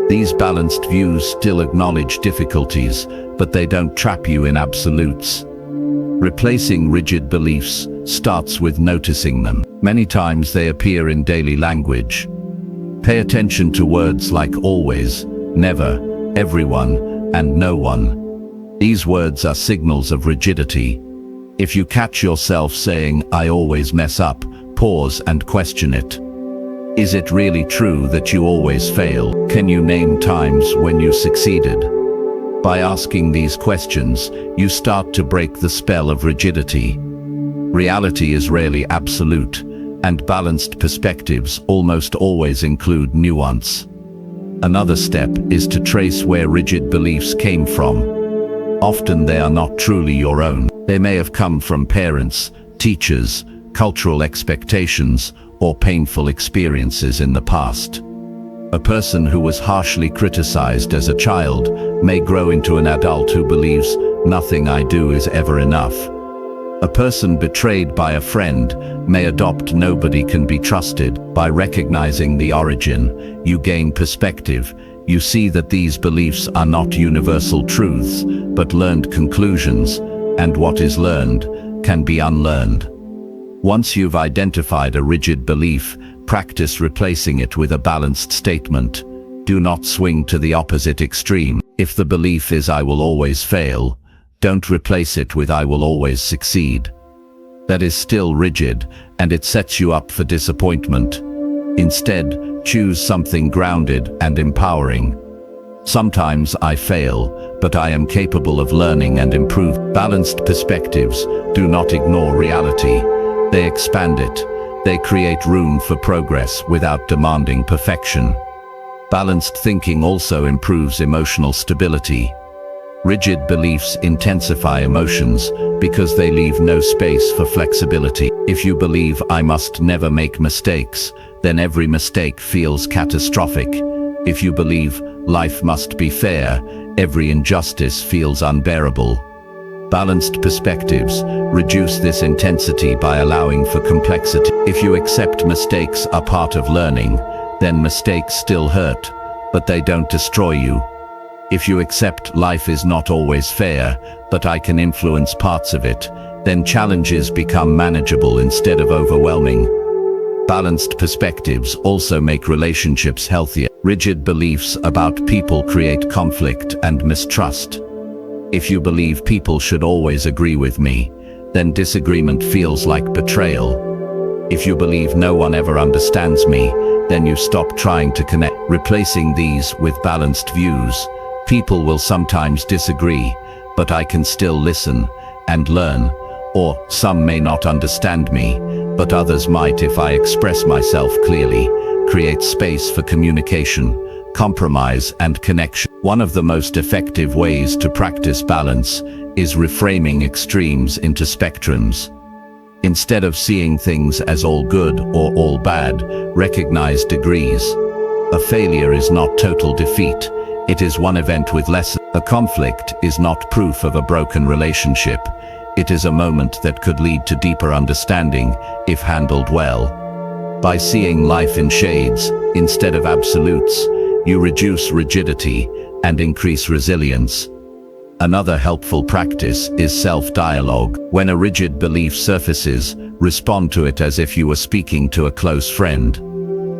These balanced views still acknowledge difficulties, but they don't trap you in absolutes. Replacing rigid beliefs starts with noticing them. Many times they appear in daily language. Pay attention to words like always, never, everyone, and no one. These words are signals of rigidity. If you catch yourself saying, "I always mess up," pause and question it. Is it really true that you always fail? Can you name times when you succeeded? By asking these questions, you start to break the spell of rigidity. Reality is rarely absolute, and balanced perspectives almost always include nuance. Another step is to trace where rigid beliefs came from. Often they are not truly your own. They may have come from parents, teachers, cultural expectations, or painful experiences in the past. A person who was harshly criticized as a child may grow into an adult who believes, "Nothing I do is ever enough." A person betrayed by a friend may adopt "nobody can be trusted." By recognizing the origin, you gain perspective. You see that these beliefs are not universal truths, but learned conclusions, and what is learned can be unlearned. Once you've identified a rigid belief, practice replacing it with a balanced statement. Do not swing to the opposite extreme. If the belief is "I will always fail," don't replace it with "I will always succeed." That is still rigid, and it sets you up for disappointment. Instead, choose something grounded and empowering. Sometimes I fail, but I am capable of learning and improve. Balanced perspectives do not ignore reality. They expand it. They create room for progress without demanding perfection. Balanced thinking also improves emotional stability. Rigid beliefs intensify emotions because they leave no space for flexibility. If you believe "I must never make mistakes," then every mistake feels catastrophic. If you believe "life must be fair," every injustice feels unbearable. Balanced perspectives reduce this intensity by allowing for complexity. If you accept mistakes are part of learning, then mistakes still hurt, but they don't destroy you. If you accept life is not always fair, but I can influence parts of it, then challenges become manageable instead of overwhelming. Balanced perspectives also make relationships healthier. Rigid beliefs about people create conflict and mistrust. If you believe people should always agree with me, then disagreement feels like betrayal. If you believe no one ever understands me, then you stop trying to connect. Replacing these with balanced views People will sometimes disagree, but I can still listen and learn. Or, some may not understand me, but others might if I express myself clearly. Create space for communication, compromise, and connection. One of the most effective ways to practice balance is reframing extremes into spectrums. Instead of seeing things as all good or all bad, recognize degrees. A failure is not total defeat. It is one event with lessons. A conflict is not proof of a broken relationship. It is a moment that could lead to deeper understanding if handled well. By seeing life in shades instead of absolutes, you reduce rigidity and increase resilience. Another helpful practice is self-dialogue. When a rigid belief surfaces, respond to it as if you were speaking to a close friend.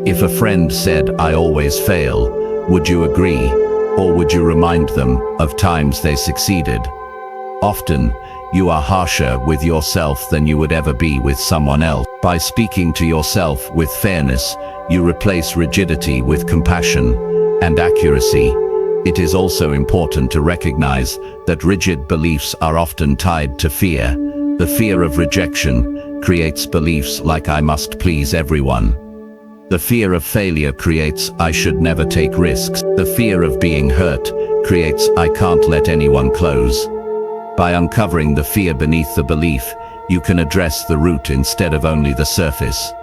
If a friend said, "I always fail," would you agree? Or would you remind them of times they succeeded? Often, you are harsher with yourself than you would ever be with someone else. By speaking to yourself with fairness, you replace rigidity with compassion and accuracy. It is also important to recognize that rigid beliefs are often tied to fear. The fear of rejection creates beliefs like "I must please everyone." The fear of failure creates "I should never take risks." The fear of being hurt creates "I can't let anyone close." By uncovering the fear beneath the belief, you can address the root instead of only the surface.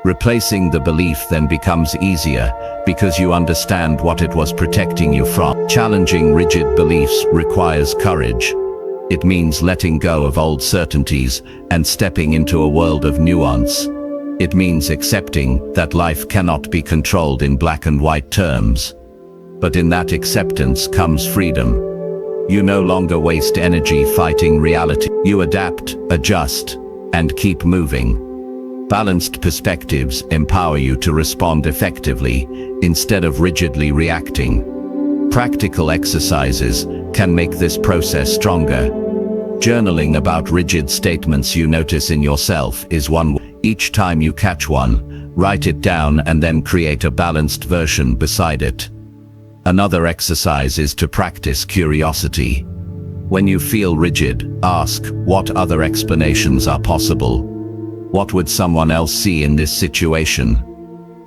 Replacing the belief then becomes easier because you understand what it was protecting you from. Challenging rigid beliefs requires courage. It means letting go of old certainties and stepping into a world of nuance. It means accepting that life cannot be controlled in black and white terms. But in that acceptance comes freedom. You no longer waste energy fighting reality. You adapt, adjust, and keep moving. Balanced perspectives empower you to respond effectively instead of rigidly reacting. Practical exercises can make this process stronger. Journaling about rigid statements you notice in yourself is one. Each time you catch one, write it down and then create a balanced version beside it. Another exercise is to practice curiosity. When you feel rigid, ask, what other explanations are possible? What would someone else see in this situation?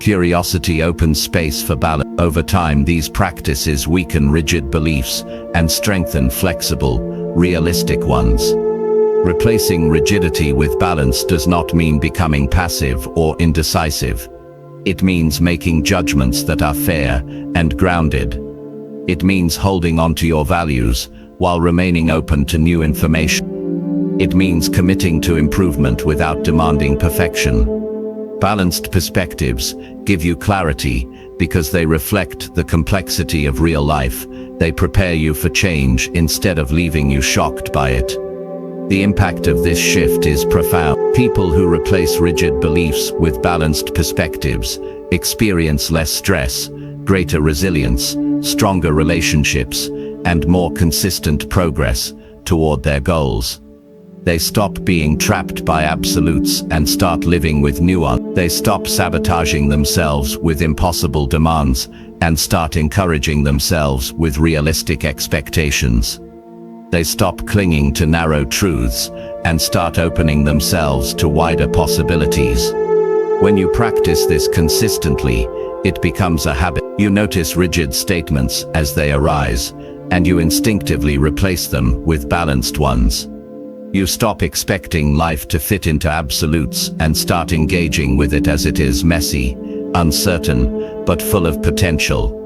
Curiosity opens space for balance. Over time, these practices weaken rigid beliefs and strengthen flexible, realistic ones. Replacing rigidity with balance does not mean becoming passive or indecisive. It means making judgments that are fair and grounded. It means holding on to your values while remaining open to new information. It means committing to improvement without demanding perfection. Balanced perspectives give you clarity because they reflect the complexity of real life. They prepare you for change instead of leaving you shocked by it. The impact of this shift is profound. People who replace rigid beliefs with balanced perspectives experience less stress, greater resilience, stronger relationships, and more consistent progress toward their goals. They stop being trapped by absolutes and start living with nuance. They stop sabotaging themselves with impossible demands and start encouraging themselves with realistic expectations. They stop clinging to narrow truths and start opening themselves to wider possibilities. When you practice this consistently, it becomes a habit. You notice rigid statements as they arise, and you instinctively replace them with balanced ones. You stop expecting life to fit into absolutes and start engaging with it as it is, messy, uncertain, but full of potential.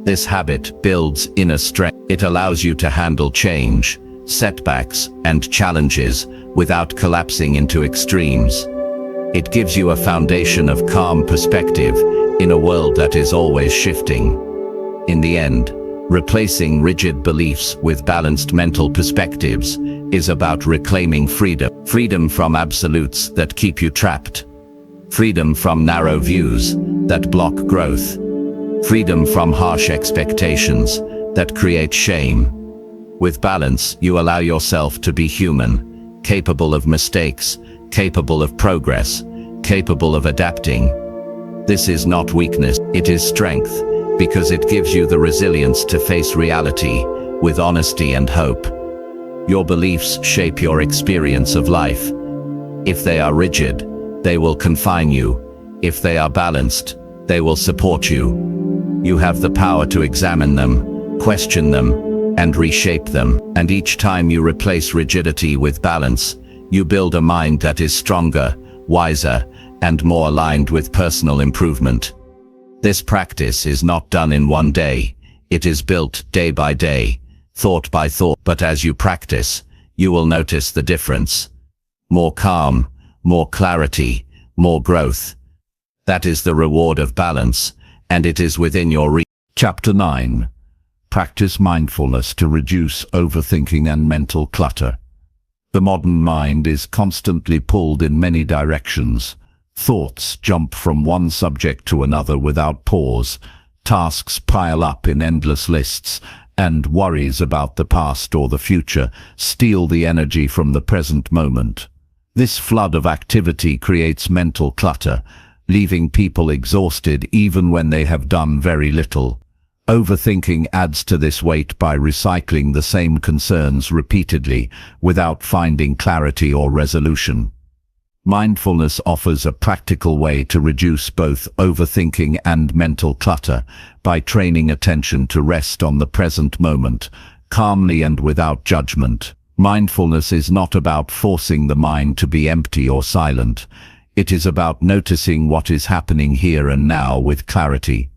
This habit builds inner strength. It allows you to handle change, setbacks, and challenges without collapsing into extremes. It gives you a foundation of calm perspective in a world that is always shifting. In the end, replacing rigid beliefs with balanced mental perspectives is about reclaiming freedom. Freedom from absolutes that keep you trapped. Freedom from narrow views that block growth. Freedom from harsh expectations that create shame. With balance, you allow yourself to be human, capable of mistakes, capable of progress, capable of adapting. This is not weakness, it is strength. because it gives you the resilience to face reality with honesty and hope. Your beliefs shape your experience of life. If they are rigid, they will confine you. If they are balanced, they will support you. You have the power to examine them, question them, and reshape them. And each time you replace rigidity with balance, you build a mind that is stronger, wiser, and more aligned with personal improvement. This practice is not done in one day. It is built day by day, thought by thought. But as you practice, you will notice the difference. More calm, more clarity, more growth. That is the reward of balance, and it is within your reach. Chapter 9. Practice mindfulness to reduce overthinking and mental clutter. The modern mind is constantly pulled in many directions. Thoughts jump from one subject to another without pause. Tasks pile up in endless lists, and worries about the past or the future steal the energy from the present moment. This flood of activity creates mental clutter, leaving people exhausted even when they have done very little. Overthinking adds to this weight by recycling the same concerns repeatedly without finding clarity or resolution. Mindfulness offers a practical way to reduce both overthinking and mental clutter by training attention to rest on the present moment, calmly and without judgment. Mindfulness is not about forcing the mind to be empty or silent. It is about noticing what is happening here and now with clarity.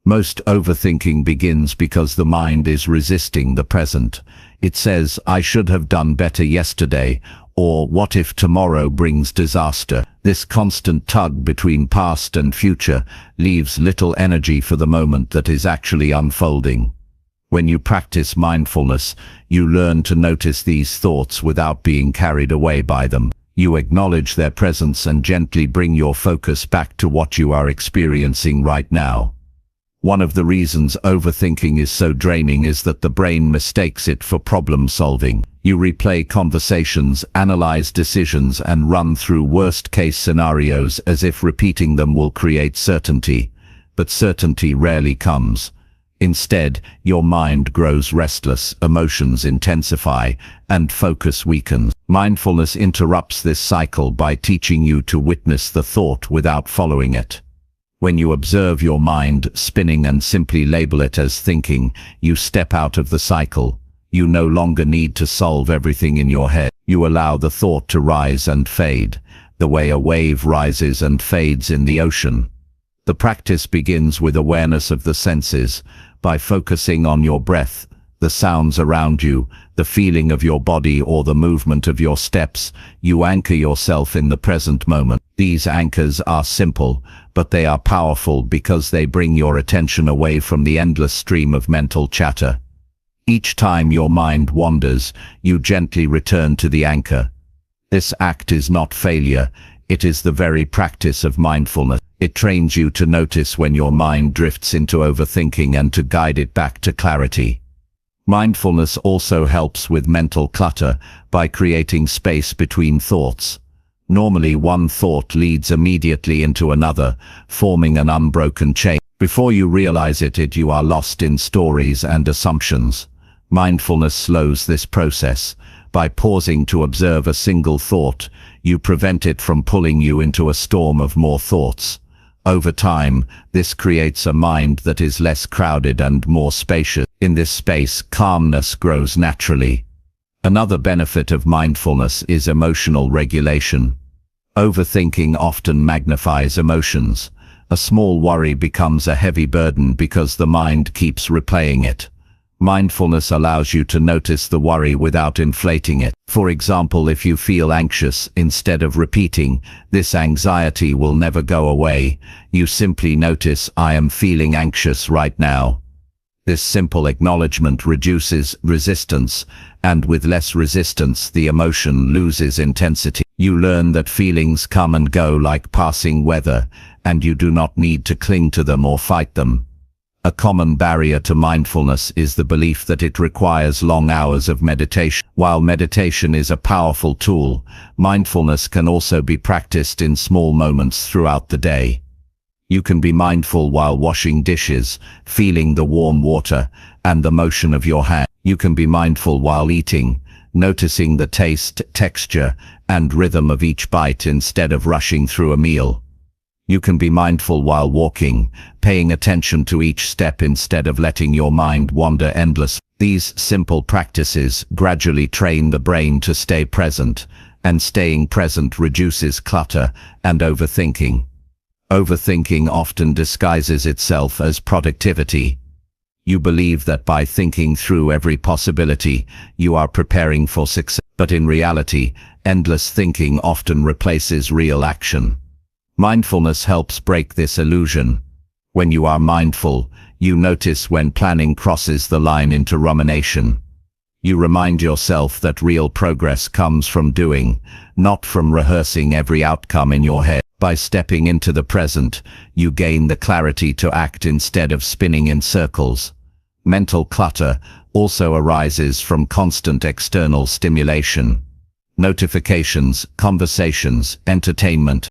Most overthinking begins because the mind is resisting the present. It says, "I should have done better yesterday," or "what if tomorrow brings disaster?" This constant tug between past and future leaves little energy for the moment that is actually unfolding. When you practice mindfulness, you learn to notice these thoughts without being carried away by them. You acknowledge their presence and gently bring your focus back to what you are experiencing right now. One of the reasons overthinking is so draining is that the brain mistakes it for problem solving. You replay conversations, analyze decisions, and run through worst-case scenarios as if repeating them will create certainty. But certainty rarely comes. Instead, your mind grows restless, emotions intensify, and focus weakens. Mindfulness interrupts this cycle by teaching you to witness the thought without following it. When you observe your mind spinning and simply label it as thinking, you step out of the cycle. You no longer need to solve everything in your head. You allow the thought to rise and fade, the way a wave rises and fades in the ocean. The practice begins with awareness of the senses. By focusing on your breath, the sounds around you, the feeling of your body or the movement of your steps, you anchor yourself in the present moment. These anchors are simple, but they are powerful because they bring your attention away from the endless stream of mental chatter. Each time your mind wanders, you gently return to the anchor. This act is not failure, it is the very practice of mindfulness. It trains you to notice when your mind drifts into overthinking and to guide it back to clarity. Mindfulness also helps with mental clutter by creating space between thoughts. Normally, one thought leads immediately into another, forming an unbroken chain. Before you realize it, you are lost in stories and assumptions. Mindfulness slows this process. By pausing to observe a single thought, you prevent it from pulling you into a storm of more thoughts. Over time, this creates a mind that is less crowded and more spacious. In this space, calmness grows naturally. Another benefit of mindfulness is emotional regulation. Overthinking often magnifies emotions. A small worry becomes a heavy burden because the mind keeps replaying it. Mindfulness allows you to notice the worry without inflating it. For example, if you feel anxious, instead of repeating, "This anxiety will never go away," you simply notice, "I am feeling anxious right now." This simple acknowledgement reduces resistance, and with less resistance, the emotion loses intensity. You learn that feelings come and go like passing weather, and you do not need to cling to them or fight them. A common barrier to mindfulness is the belief that it requires long hours of meditation. While meditation is a powerful tool, mindfulness can also be practiced in small moments throughout the day. You can be mindful while washing dishes, feeling the warm water and the motion of your hand. You can be mindful while eating, noticing the taste, texture, and rhythm of each bite instead of rushing through a meal. You can be mindful while walking, paying attention to each step instead of letting your mind wander endlessly. These simple practices gradually train the brain to stay present, and staying present reduces clutter and overthinking. Overthinking often disguises itself as productivity. You believe that by thinking through every possibility, you are preparing for success. But in reality, endless thinking often replaces real action. Mindfulness helps break this illusion. When you are mindful, you notice when planning crosses the line into rumination. You remind yourself that real progress comes from doing, not from rehearsing every outcome in your head. By stepping into the present, you gain the clarity to act instead of spinning in circles. Mental clutter also arises from constant external stimulation. Notifications, conversations, entertainment,